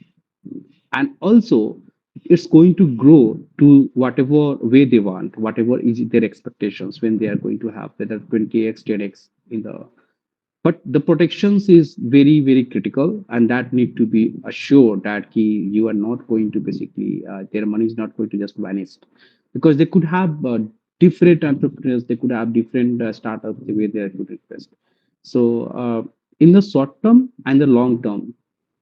and also it's going to grow to whatever way they want, whatever is their expectations when they are going to have whether 20x, 10x in the. But the protections is very very critical, and that need to be assured that you are not going to basically their money is not going to just vanish, because they could have different entrepreneurs, they could have different startups the way they could request. So in the short term and the long term,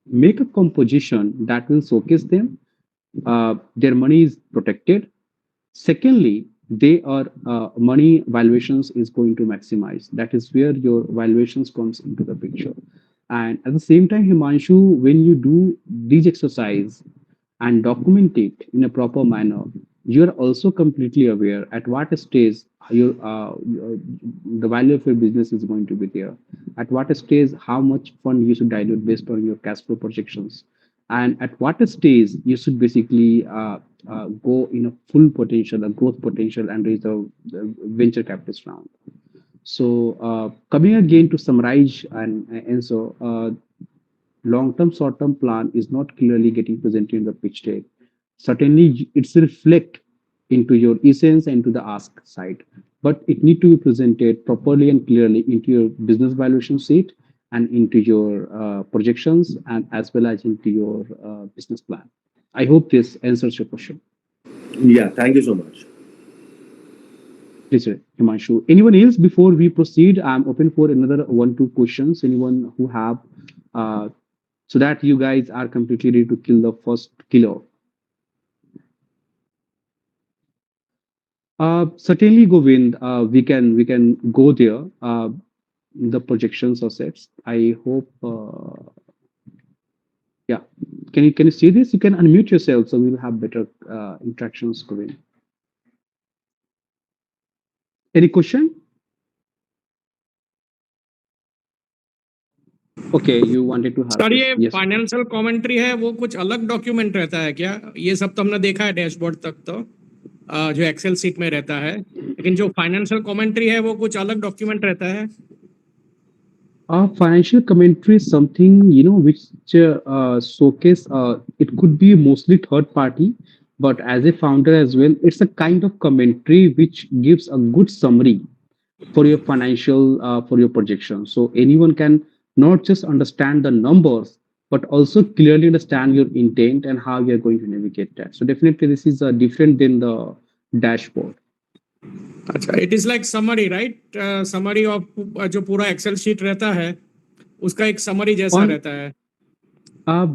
make a composition that will showcase them. Their money is protected. Secondly, their money valuations is going to maximize. That is where your valuations comes into the picture. And at the same time, Himanshu, when you do these exercise and document it in a proper manner, you're also completely aware at what stage the value of your business is going to be there, at what stage how much fund you should dilute based on your cash flow projections, and at what stage you should basically go in a full potential, a growth potential, and raise a venture capitalist round. So coming again to summarize and answer, long-term, short-term plan is not clearly getting presented in the pitch deck. Certainly, it's reflect into your essence and to the ask side, but it need to be presented properly and clearly into your business valuation sheet and into your projections and as well as into your business plan. I hope this answers your question. Yeah, thank you so much. Please, Himanshu. Anyone else before we proceed? I'm open for another 1-2 questions. Anyone who have so that you guys are completely ready to kill the first kilo. Certainly, Govind, we can go there. The projections or sets. I hope. Yeah, can you see this? You can unmute yourself, so we'll have better interactions, Govind. Any question? Okay, you wanted to have. Sir ये Yes. Financial commentary है वो कुछ अलग document रहता है क्या? ये सब तो हमने देखा है डैशबोर्ड तक तो जो एक्सेल सीट में रहता है, लेकिन जो फाइनेंशियल कमेंट्री है वो कुछ अलग डॉक्यूमेंट रहता है. Financial commentary is something which showcase. It could be mostly third party, but as a founder as well, it's a kind of commentary which gives a good summary for your financial for your projection. So anyone can not just understand the numbers, but also clearly understand your intent and how you are going to navigate that. So definitely, this is different than the dashboard. अच्छा, it is like summary right? Summary of जो पूरा Excel sheet रहता है उसका एक summary जैसा रहता है.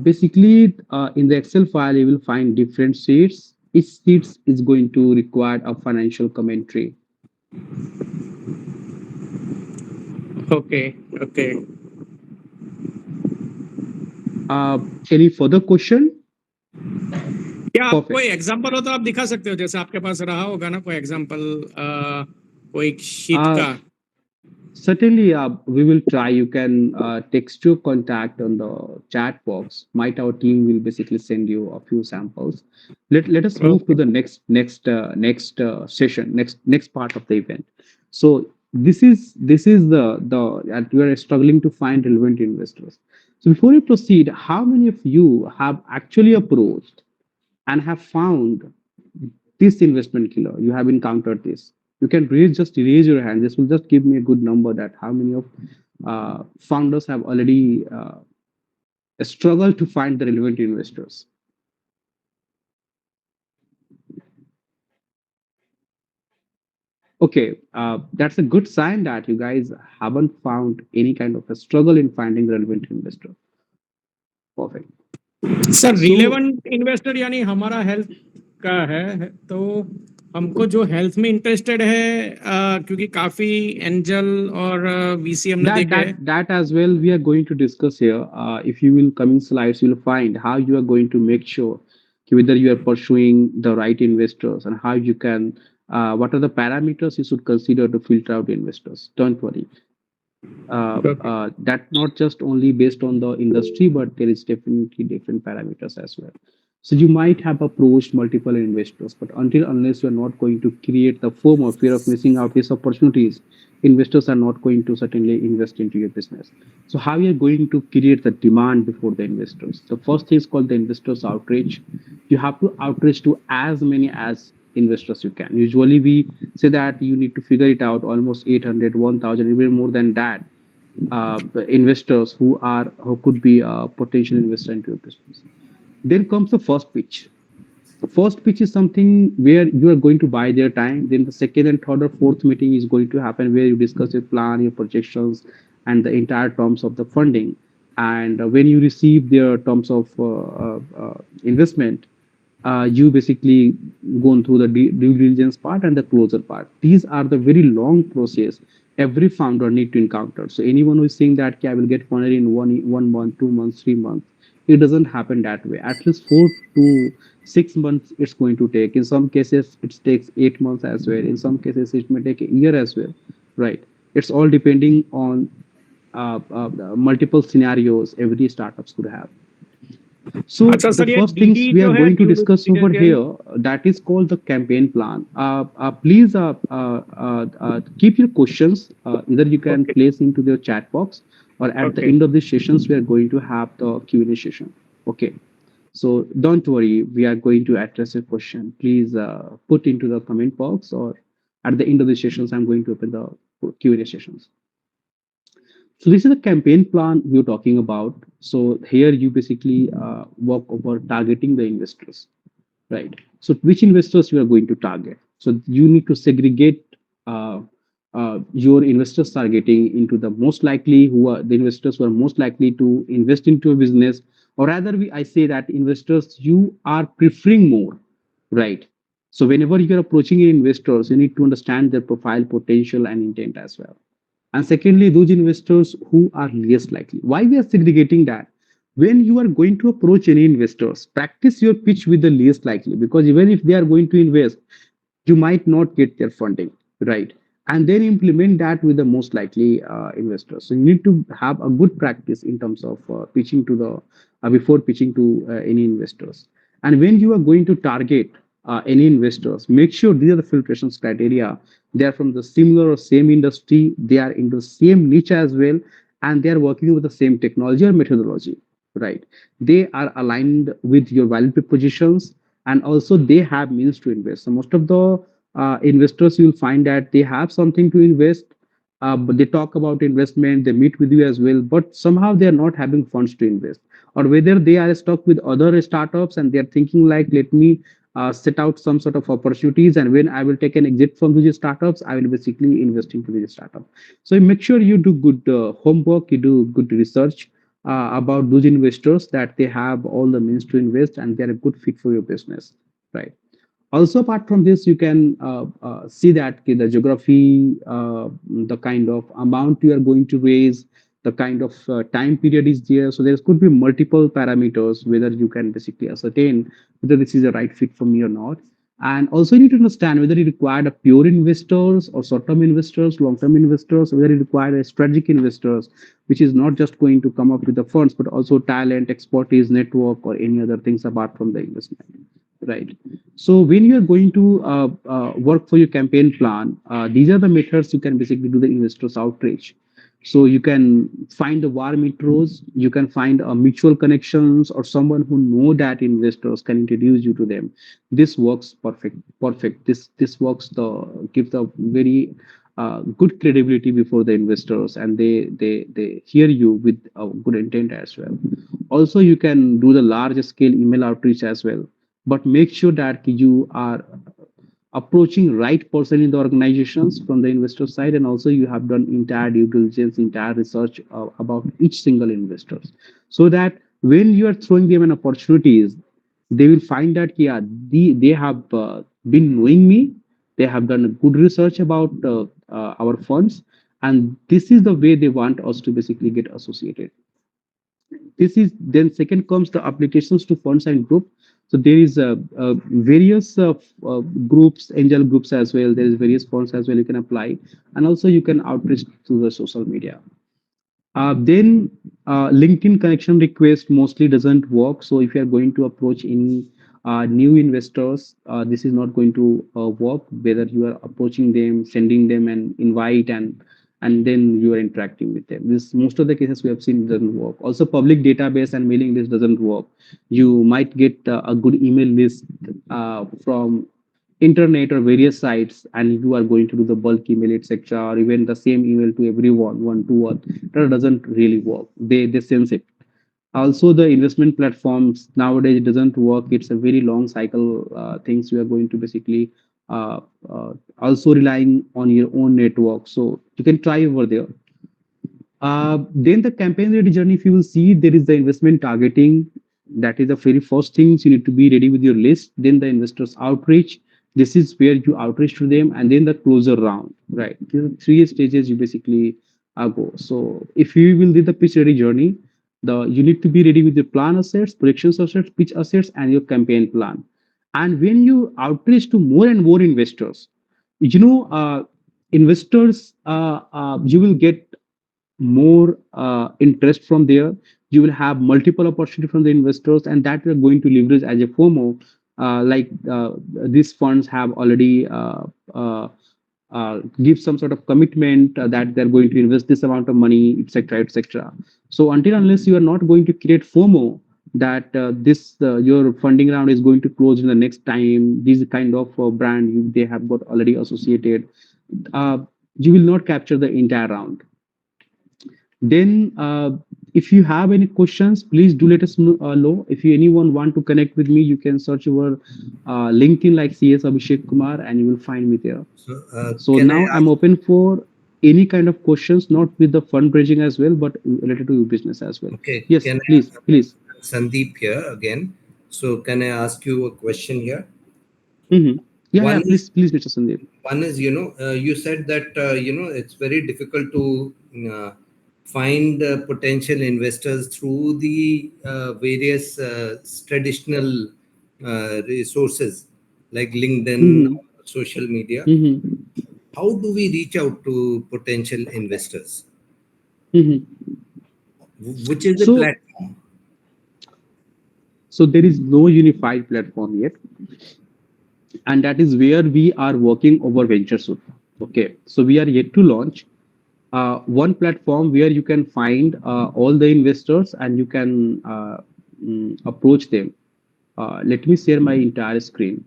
Basically, in the Excel file, you will find different sheets. Each sheet is going to require a financial commentary. Okay. Any further question? क्या आप Perfect. कोई एग्जांपल हो तो आप दिखा सकते हो, जैसे आपके पास रहा होगा ना कोई एग्जांपल कोई शीट का. Certainly, we will try. You can text your contact on the chat box. Our team will basically send you a few samples. Let us move to the next session, next part of the event. So this is the and we are struggling to find relevant investors. So before we proceed, how many of you have actually approached and have found this investment killer? You have encountered this. You can just raise your hand. This will just give me a good number that how many of founders have already struggled to find the relevant investors. Okay, that's a good sign that you guys haven't found any kind of a struggle in finding relevant investor. Perfect. Sir relevant investor यानी हमारा health का है, तो हमको जो health में interested है क्योंकि काफी एंजल और वीसी हमने देखे हैं. That as well we are going to discuss here. If you will coming slides, you will find how you are going to make sure whether you are pursuing the right investors and how you can what are the parameters you should consider to filter out investors. Don't worry. That not just only based on the industry, but there is definitely different parameters as well. So you might have approached multiple investors, but unless you are not going to create the FOMO, fear of missing out these opportunities, investors are not going to certainly invest into your business. So how you are going to create the demand before the investors? The first thing is called the investors outreach. You have to outreach to as many as investors you can. Usually we say that you need to figure it out almost 800, 1000, even more than that. Investors who could be a potential investor into your business. Then comes the first pitch. The first pitch is something where you are going to buy their time. Then the second and third or fourth meeting is going to happen where you discuss your plan, your projections, and the entire terms of the funding. And when you receive their terms of investment, you basically gone through the due diligence part and the closure part. These are the very long process every founder need to encounter. So anyone who is saying that, "Okay, I will get funded in one month, 2 months, 3 months," it doesn't happen that way. At least 4 to 6 months it's going to take. In some cases, it takes 8 months as well. In some cases, it may take a year as well, right? It's all depending on multiple scenarios every startups could have. So अच्छा the sir ये first things DD we जो are है going to due discuss over diligence here, that is called the campaign plan. Please keep your questions. Either you can okay place into the chat box, or at the okay end of the sessions we are going to have the Q&A session. Okay. So don't worry, we are going to address your question. Please put into the comment box, or at the end of the sessions I'm going to open the Q&A sessions. So this is a campaign plan we're talking about. So here you basically work over targeting the investors, right? So which investors you are going to target? So you need to segregate your investors targeting into the most likely, who are the investors who are most likely to invest into a business, or rather, I say that investors you are preferring more, right? So whenever you are approaching investors, you need to understand their profile, potential, and intent as well. And secondly, those investors who are least likely. Why we are segregating that? When you are going to approach any investors, practice your pitch with the least likely, because even if they are going to invest, you might not get their funding, right? And then implement that with the most likely investors. So you need to have a good practice in terms of pitching to the before pitching to any investors. And when you are going to target any investors, make sure these are the filtration criteria. They are from the similar or same industry. They are in the same niche as well, and they are working with the same technology or methodology, right? They are aligned with your value propositions, and also they have means to invest. So most of the investors, you'll find that they have something to invest, but they talk about investment, they meet with you as well, but somehow they are not having funds to invest, or whether they are stuck with other startups and they're thinking like, let me set out some sort of opportunities, and when I will take an exit from these startups, I will basically invest into this startup. So make sure you do good homework, you do good research about those investors, that they have all the means to invest and they're a good fit for your business, right? Also, apart from this, you can see that the geography, the kind of amount you are going to raise, the kind of time period is there. So there could be multiple parameters whether you can basically ascertain whether this is a right fit for me or not. And also you need to understand whether you require a pure investors or short-term investors, long-term investors, whether you require a strategic investors, which is not just going to come up with the funds, but also talent, expertise, network, or any other things apart from the investment, right? So when you are going to work for your campaign plan, these are the methods you can basically do the investors outreach. So you can find the warm intros, you can find mutual connections, or someone who know that investors can introduce you to them. This works perfect. This works the gives the very good credibility before the investors, and they hear you with a good intent as well. Also, you can do the large scale email outreach as well, but make sure that you are approaching right person in the organizations from the investor side, and also you have done entire due diligence, entire research about each single investors, so that when you are throwing them an opportunities, they will find that, yeah, they have been knowing me, they have done a good research about our funds, and this is the way they want us to basically get associated. This is then second comes the applications to funds and group. So there is various groups, angel groups as well, there is various funds as well you can apply, and also you can outreach through the social media. Then LinkedIn connection request mostly doesn't work. So if you are going to approach any new investors, this is not going to work. Whether you are approaching them, sending them an invite, and then you are interacting with them. This most of the cases we have seen doesn't work. Also, public database and mailing list doesn't work. You might get a good email list from internet or various sites, and you are going to do the bulk email, etc., or even the same email to everyone, one to one. That doesn't really work. They sense it. Also, the investment platforms nowadays doesn't work. It's a very long cycle things. You are going to basically also relying on your own network. So you can try over there. Then the campaign ready journey, if you will see, there is the investment targeting. That is the very first things. You need to be ready with your list, then the investors outreach. This is where you outreach to them, and then the closer round, right? These are three stages you basically go. So if you will do the pitch ready journey, the you need to be ready with your plan assets, projections assets, pitch assets, and your campaign plan. And when you outreach to more and more investors, you know, investors, you will get more interest from there. You will have multiple opportunity from the investors, and that we're going to leverage as a FOMO. These funds have already give some sort of commitment that they're going to invest this amount of money, etc., etc. So until unless you are not going to create FOMO, that this your funding round is going to close in the next time, this kind of brand they have got already associated, uh, you will not capture the entire round. Then, if you have any questions, please do let us know. If you anyone want to connect with me, you can search our LinkedIn like CS Abhishek Kumar, and you will find me there. So Can now I I'm ask open for any kind of questions, not with the fundraising as well, but related to your business as well. Okay, Yes, can please, I, please. Sandeep here again. So can I ask you a question here? Mm-hmm. Yeah, yeah, One is, please, please, Mr. Sandeep. you said that it's very difficult to find potential investors through the various traditional resources like LinkedIn, Mm-hmm. social media. Mm-hmm. How do we reach out to potential investors? Mm-hmm. Which is the So, platform? so there is no unified platform yet, and that is where we are working over VentureSuite. Okay, so we are yet to launch one platform where you can find all the investors and you can approach them. Let me share my entire screen.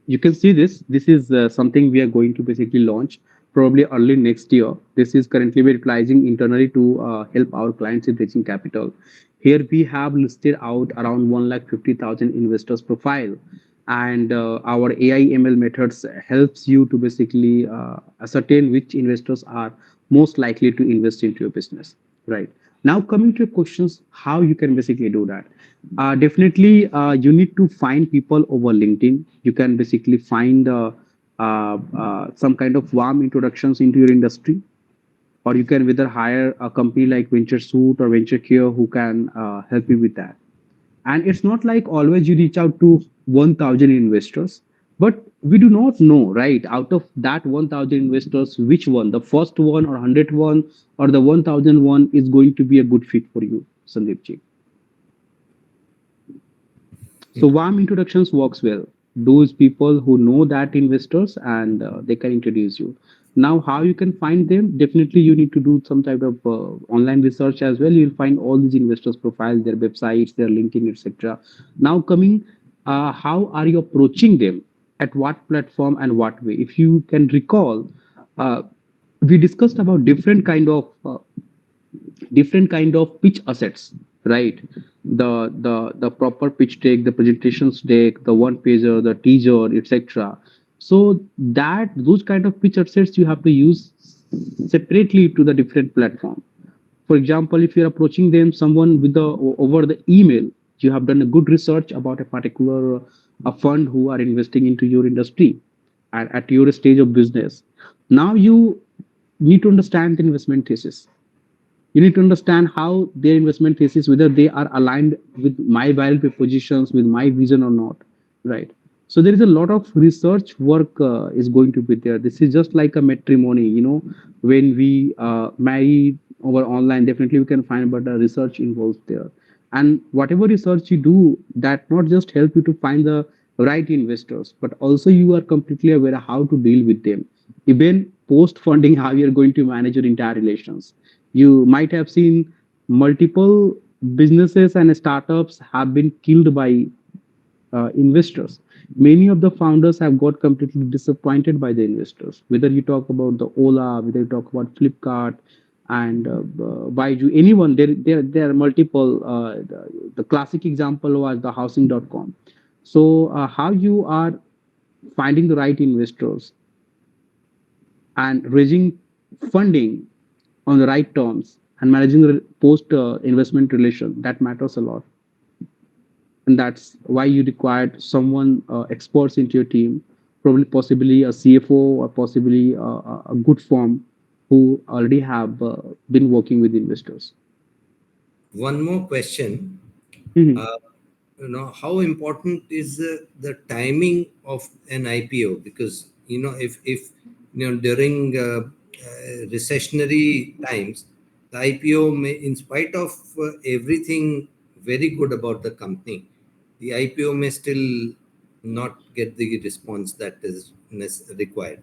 You can see this. This is something we are going to basically launch probably early next year. This is currently we're utilizing internally to help our clients in raising capital. Here we have listed out around 1,50,000 investors profile, and our AI ML methods helps you to basically ascertain which investors are most likely to invest into your business. Right now, coming to your questions, how you can basically do that. Definitely, you need to find people over LinkedIn. You can basically find some kind of warm introductions into your industry, or you can whether hire a company like VentureSuite or VentureCare who can help you with that. And it's not like always you reach out to 1,000 investors, but we do not know, right? Out of that 1,000 investors, which one, the first one or 100 one or the 1,001 is going to be a good fit for you, Sandeep ji. So warm introductions works well. Those people who know that investors and they can introduce you. Now, how you can find them? Definitely, you need to do some type of online research as well. You'll find all these investors' profiles, their websites, their LinkedIn, etc. Now, coming, how are you approaching them? At what platform and what way? If you can recall, uh, we discussed about different kind of pitch assets, right? The proper pitch deck, the presentations deck, the one pager, the teaser, etc. So that those kind of pitch assets you have to use separately to the different platform. For example, if you're approaching them someone with the over the email, you have done a good research about a particular a fund who are investing into your industry at your stage of business. Now you need to understand the investment thesis. You need to understand how their investment thesis, whether they are aligned with my value propositions, with my vision or not, right? So there is a lot of research work is going to be there. This is just like a matrimony, when we marry over online, definitely we can find, but the research involved there. And whatever research you do, that not just help you to find the right investors, but also you are completely aware of how to deal with them. Even post funding, how you are going to manage your entire relations. You might have seen multiple businesses and startups have been killed by investors. Many of the founders have got completely disappointed by the investors. Whether you talk about the Ola, whether you talk about Flipkart and Baiju, anyone, there are multiple. The classic example was the housing.com. So, how you are finding the right investors and raising funding on the right terms and managing the post investment relation, that matters a lot. and that's why you required someone experts into your team, probably possibly a CFO or possibly a good firm who already have been working with investors. One more question. Mhm. How important is the timing of an IPO? Because if during recessionary times, the IPO may, in spite of everything very good about the company, the IPO may still not get the response that is required.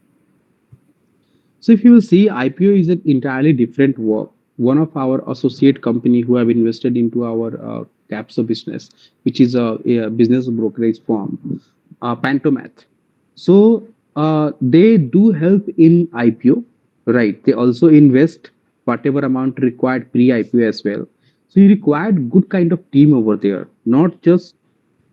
So if you will see, IPO is an entirely different work. One of our associate company who have invested into our Capso business, which is a business brokerage firm, Pantomath. So they do help in IPO, right? They also invest whatever amount required pre-IPO as well. So you required good kind of team over there, not just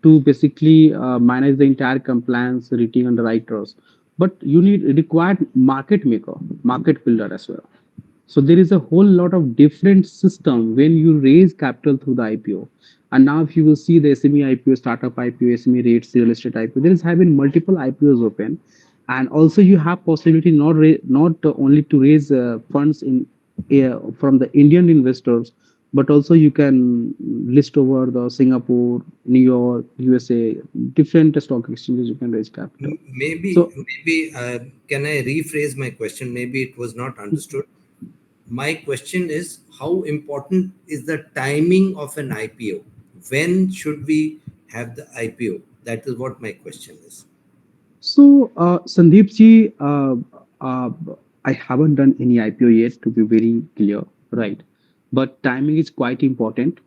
to basically manage the entire compliance, rating underwriters, but you need required market maker, market builder as well. So there is a whole lot of different system when you raise capital through the IPO. And now if you will see the SME IPO, startup IPO, SME rates, real estate IPO, there is having multiple IPOs open. And also you have possibility not only to raise funds in from the Indian investors, but also you can list over the Singapore, New York, USA, different stock exchanges you can raise capital. Maybe, So can I rephrase my question? Maybe it was not understood. My question is, how important is the timing of an IPO? When should we have the IPO? That is what my question is. So, Sandeep ji, uh, I haven't done any IPO yet, to be very clear, right? But timing is quite important.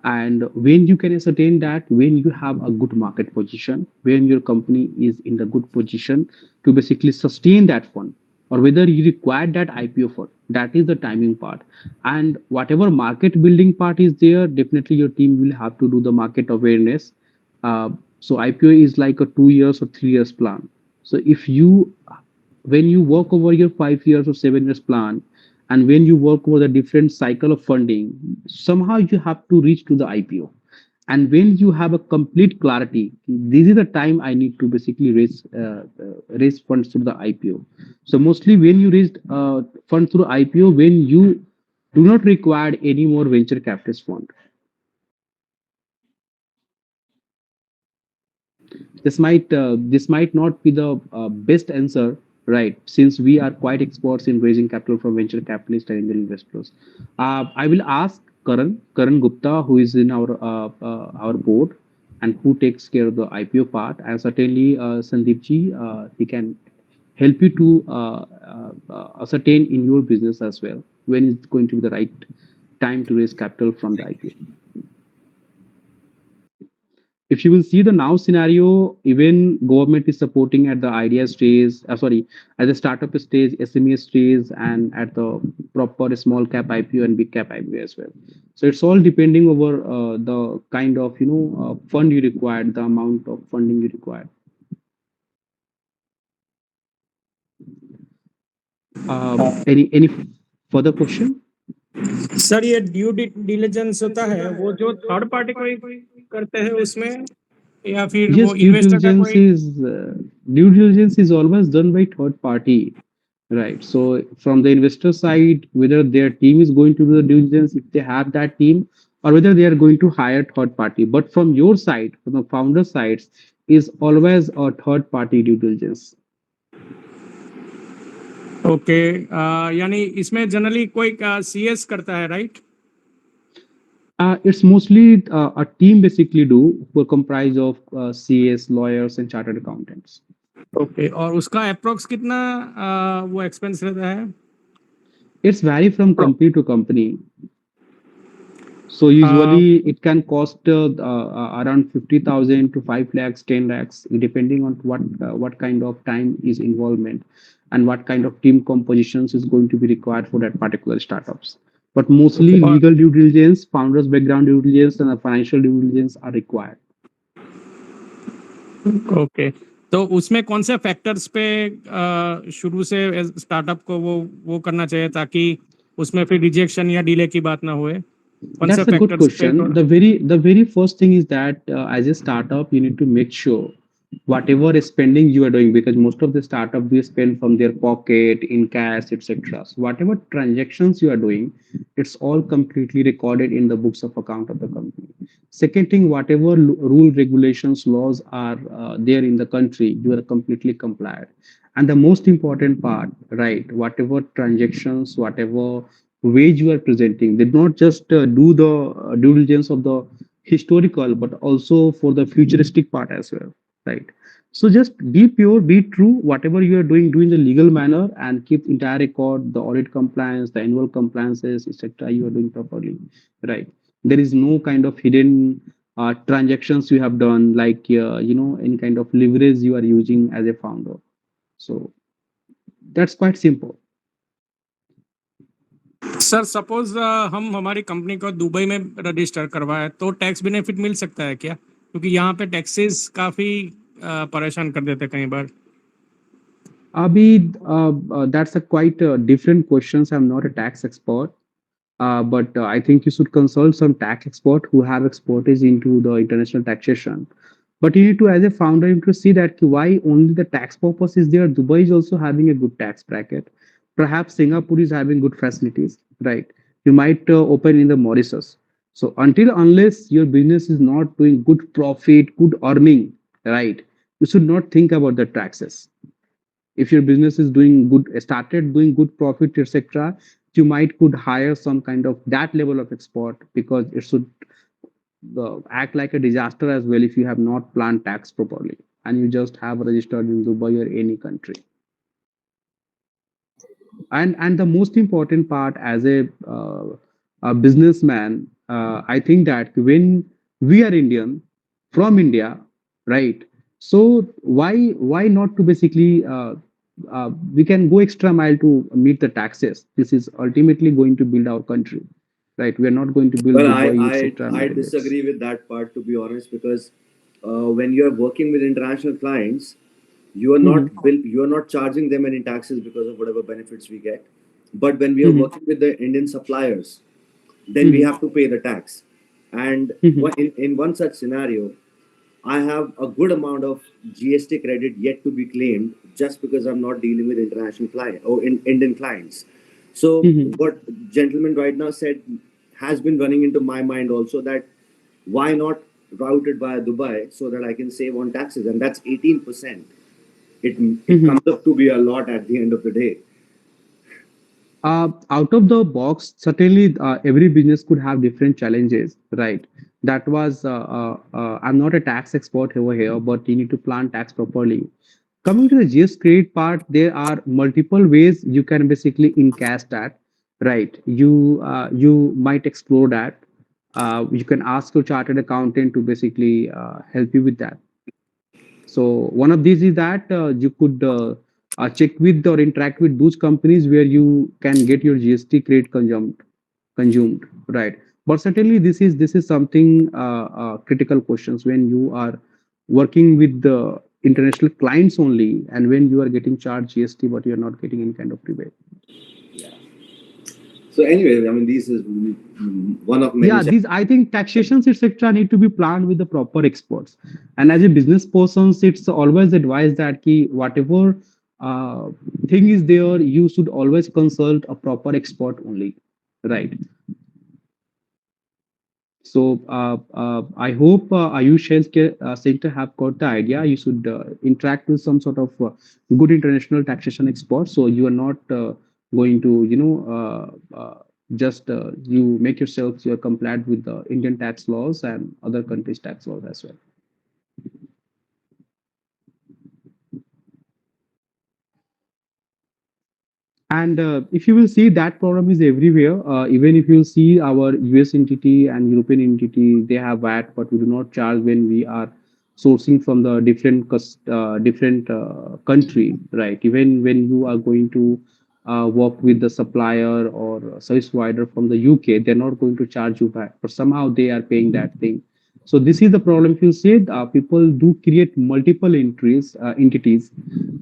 And when you can ascertain that, when you have a good market position, when your company is in the good position to basically sustain that fund, or whether you require that IPO fund, that is the timing part. And whatever market building part is there, definitely your team will have to do the market awareness. So IPO is like a 2 years or 3 years plan. So if you, when you work over your 5 years or 7 years plan, and when you work over the different cycle of funding, somehow you have to reach to the IPO. And when you have a complete clarity, this is the time I need to basically raise funds through the IPO. So mostly when you raise funds through IPO, when you do not require any more venture capitalist fund. This might not be the best answer, right? Since we are quite experts in raising capital from venture capitalists and angel investors. I will ask Karan Gupta, who is in our board and who takes care of the IPO part, and certainly Sandeep ji, he can help you to ascertain in your business as well when is going to be the right time to raise capital from the IPO. If you will see the now scenario, even government is supporting at the idea stage, at the startup stage, SME stage, and at the proper small cap IPO and big cap IPO as well. So it's all depending over the kind of fund you require, the amount of funding you require. Any further question? Sir ये due diligence होता है वो जो third party कोई करते हैं उसमें या फिर Yes, वो इन्वेस्टर का कोई due diligence is always done by third party, right? So from the investor side, whether their team is going to do the due diligence, if they have that team, or whether they are going to hire third party. But from your side, from the founder sides, is always a third party due diligence. Okay यानी इसमें generally कोई CS करता है right It's mostly a team basically do who are comprised of CS, lawyers, and chartered accountants. Okay और उसका approx कितना वो expense रहता है It's vary from company to company. So usually it can cost around 50,000 to 5 lakhs, 10 lakhs, depending on what kind of time is involvement and what kind of team compositions is going to be required for that particular startups. But mostly legal due diligence, founders background due diligence, and the financial due diligence are required. Okay तो उसमें कौन से factors पे शुरू से startup को वो करना चाहिए ताकि उसमें फिर रिजेक्शन या डिले की बात ना होए कौन That's से a good फैक्टर्स पे question. The very first thing is that as a startup, you need to make sure whatever spending you are doing, because most of the startup they spend from their pocket in cash, etc. So whatever transactions you are doing, it's all completely recorded in the books of account of the company. Second thing, whatever rule, regulations, laws are there in the country, you are completely compliant. And the most important part, right? Whatever transactions, whatever wage you are presenting, they not just do the due diligence of the historical, but also for the futuristic part as well, right? So just be pure, be true, whatever you are doing, do in the legal manner, and keep entire record, the audit compliance, the annual compliances, etc. You are doing properly, right? There is no kind of hidden transactions you have done, like any kind of leverage you are using as a founder. So that's quite simple. Sir suppose हम हमारी company को Dubai में register करवाए तो tax benefit मिल सकता है क्या, क्योंकि यहाँ पे टैक्सेस काफी परेशान कर देते हैं कई बार. Abhi, that's a quite different questions. I'm not a tax expert, but I think you should consult some tax expert who have expertise into the international taxation. But you need to, as a founder, you need to see that why only the tax purpose is there. Dubai is also having a good tax bracket. Perhaps Singapore is having good facilities, right? You might open in the Mauritius. So until unless your business is not doing good profit, good earning, right? You should not think about the taxes. If your business is doing good, started doing good profit, etc., you might could hire some kind of that level of expert, because it should act like a disaster as well if you have not planned tax properly and you just have registered in Dubai or any country. And the most important part as a businessman, I think that when we are Indian from India, right? So why not to basically we can go extra mile to meet the taxes. This is ultimately going to build our country, right? We are not going to build Well, Dubai, I etc. I disagree with that part, to be honest, because when you are working with international clients, you are not Mhm. you are not charging them any taxes because of whatever benefits we get. But when we are Mhm. working with the Indian suppliers, then we Mhm. have to pay the tax. And Mhm. in one such scenario, I have a good amount of GST credit yet to be claimed just because I'm not dealing with international client or Indian clients. So Mhm. what gentleman right now said has been running into my mind also, that why not route it via Dubai so that I can save on taxes, and that's 18%. It Mhm. comes up to be a lot at the end of the day. Out of the box, certainly every business could have different challenges, right? That was, I'm not a tax expert over here, but you need to plan tax properly. Coming to the GS credit part, there are multiple ways you can basically encash that, right? You might explore that. You can ask your chartered accountant to basically help you with that. So one of these is that you could check with or interact with those companies where you can get your GST credit consumed, right? But certainly this is something critical questions when you are working with the international clients only, and when you are getting charged GST but you are not getting any kind of rebate. So anyway, I mean, this is one of many. Yeah, these, I think taxations etc need to be planned with the proper experts. And as a business person, it's always advised that key whatever uh, thing is there, you should always consult a proper expert only, right? So I hope Ayush Healthcare Center have got the idea. You should interact with some sort of good international taxation experts, so you are not going to just you make yourself you're compliant with the Indian tax laws and other countries tax laws as well. And if you will see, that problem is everywhere. Even if you see our US entity and European entity, they have VAT, but we do not charge when we are sourcing from the different country, right? Even when you are going to work with the supplier or service provider from the UK, they're not going to charge you VAT, but somehow they are paying that thing. So this is the problem. If you see, people do create multiple entities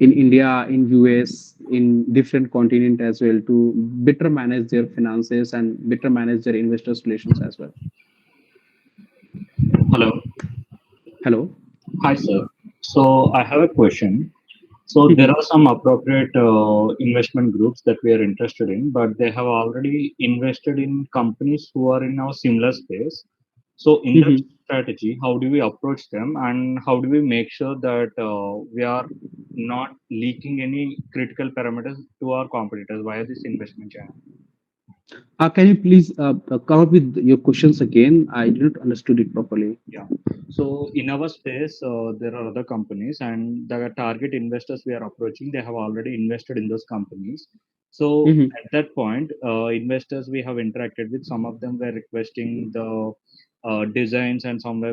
in India, in US, in different continent as well to better manage their finances and better manage their investors relations as well. Hello. Hello. Hi, sir. So I have a question. So there are some appropriate investment groups that we are interested in, but they have already invested in companies who are in our similar space. So in that strategy, how do we approach them, and how do we make sure that we are not leaking any critical parameters to our competitors via this investment channel? Can you please come up with your questions again? I didn't understood it properly. Yeah. So in our space, there are other companies, and the target investors we are approaching, they have already invested in those companies. So at that point, investors we have interacted with, some of them were requesting the designs, and some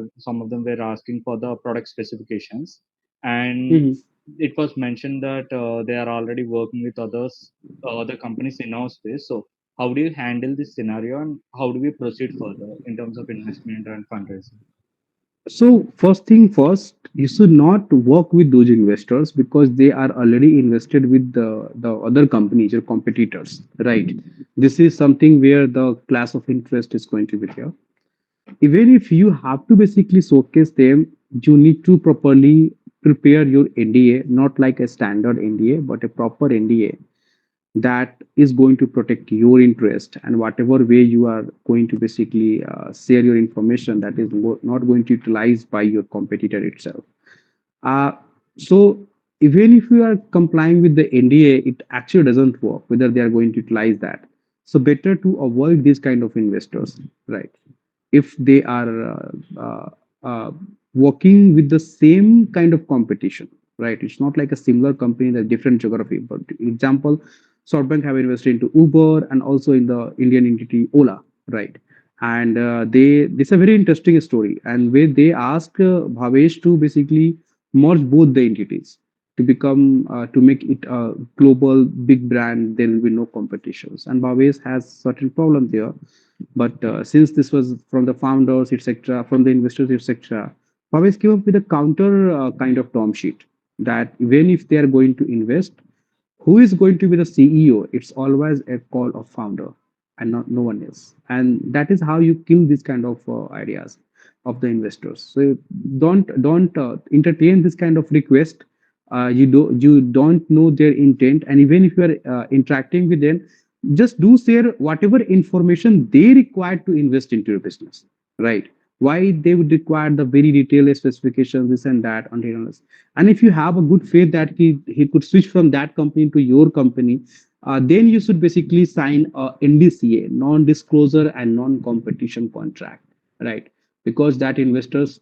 of them were asking for the product specifications. And it was mentioned that they are already working with other companies in our space. So how do you handle this scenario, and how do we proceed further in terms of investment and fundraising? So first thing first, you should not work with those investors because they are already invested with the other companies, your competitors, right? This is something where the class of interest is going to be here. Even if you have to basically showcase them, you need to properly prepare your NDA, not like a standard NDA, but a proper NDA that is going to protect your interest, and whatever way you are going to basically share your information, that is not going to utilize by your competitor itself. So even if you are complying with the NDA, it actually doesn't work whether they are going to utilize that. So better to avoid these kind of investors, right? If they are working with the same kind of competition, right? It's not like a similar company in a different geography. But example, SoftBank have invested into Uber and also in the Indian entity Ola, right? And this is a very interesting story. And where they ask Bhavesh to basically merge both the entities to become to make it a global big brand, there will be no competitions. And Bhavesh has certain problem there, but since this was from the founders, etc., from the investors, etc., Bhavesh came up with a counter kind of term sheet that even if they are going to invest, who is going to be the CEO? It's always a call of founder and not no one else. And that is how you kill these kind of ideas of the investors. So don't entertain this kind of request. You don't know their intent, and even if you are interacting with them, just do share whatever information they require to invest into your business, right? Why they would require the very detailed specifications, this and that, until and if you have a good faith that he could switch from that company to your company, then you should basically sign a NDCA, non-disclosure and non-competition contract, right? Because that investors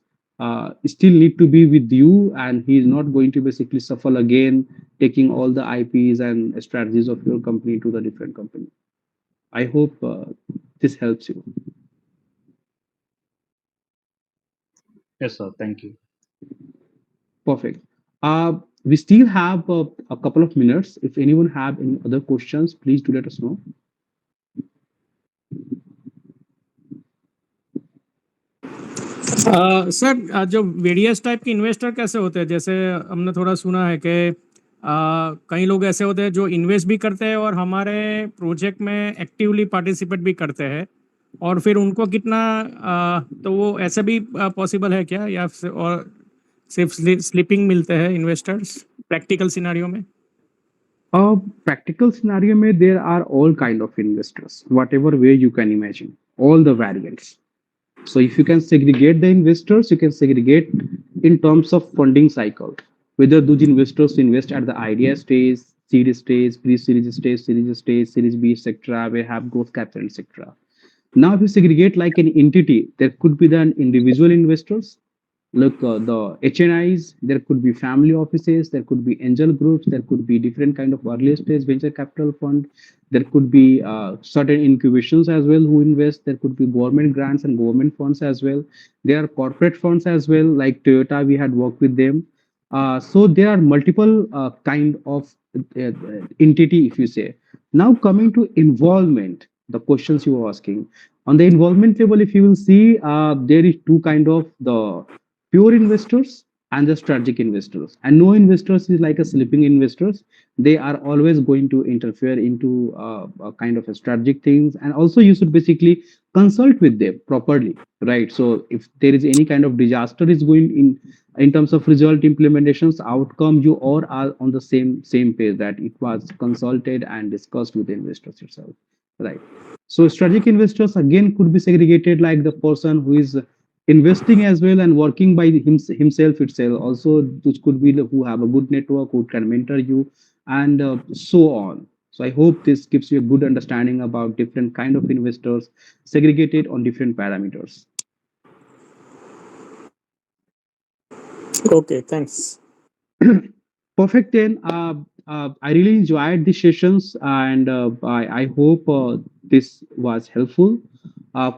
still need to be with you, and he is not going to basically suffer again, taking all the IPs and strategies of your company to the different company. I hope this helps you. Yes, sir. Thank you. Perfect. We still have a couple of minutes. If anyone have any other questions, please do let us know. Sir जो various type के investor कैसे होते हैं, जैसे हमने थोड़ा सुना है कि कई लोग ऐसे होते हैं जो इन्वेस्ट भी करते हैं और हमारे प्रोजेक्ट में एक्टिवली पार्टिसिपेट भी करते हैं, और फिर उनको कितना तो वो ऐसा भी पॉसिबल है क्या, या और सिर्फ स्लिपिंग मिलते हैं इन्वेस्टर्स प्रैक्टिकल सिनेरियो में? Practical scenario mein, there are all kind of investors, whatever way you can imagine, all the variants. So if you can segregate the investors, you can segregate in terms of funding cycle, whether those investors invest at the idea stage, seed stage, pre-series stage, series stage, series B, etc., where have growth capital, etc. Now, if you segregate like an entity, there could be then individual investors, like the HNIs, there could be family offices, there could be angel groups, there could be different kind of early stage venture capital fund, there could be certain incubations as well who invest, there could be government grants and government funds as well. There are corporate funds as well, like Toyota, we had worked with them. So there are multiple kind of entity, if you say. Now coming to involvement, the questions you were asking. On the involvement level, if you will see, there is two kind of the pure investors and the strategic investors. And no investors is like a sleeping investors. They are always going to interfere into a kind of a strategic things. And also you should basically consult with them properly, right? So if there is any kind of disaster is going in terms of result implementations outcome, you all are on the same page that it was consulted and discussed with the investors itself, right? So strategic investors again could be segregated like the person who is investing as well and working by himself itself. Also, those could be who have a good network, who can mentor you, and so on. So I hope this gives you a good understanding about different kind of investors segregated on different parameters. Okay, thanks. Perfect. Then I really enjoyed the sessions, and I hope this was helpful.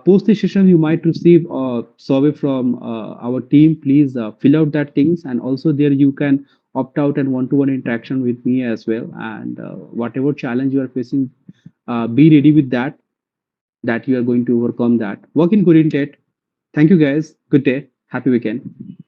Post the session, you might receive a survey from our team. Please fill out that things, and also there you can opt out and one-to-one interaction with me as well. And whatever challenge you are facing, be ready with that. That you are going to overcome that. Work in good intent. Thank you, guys. Good day. Happy weekend.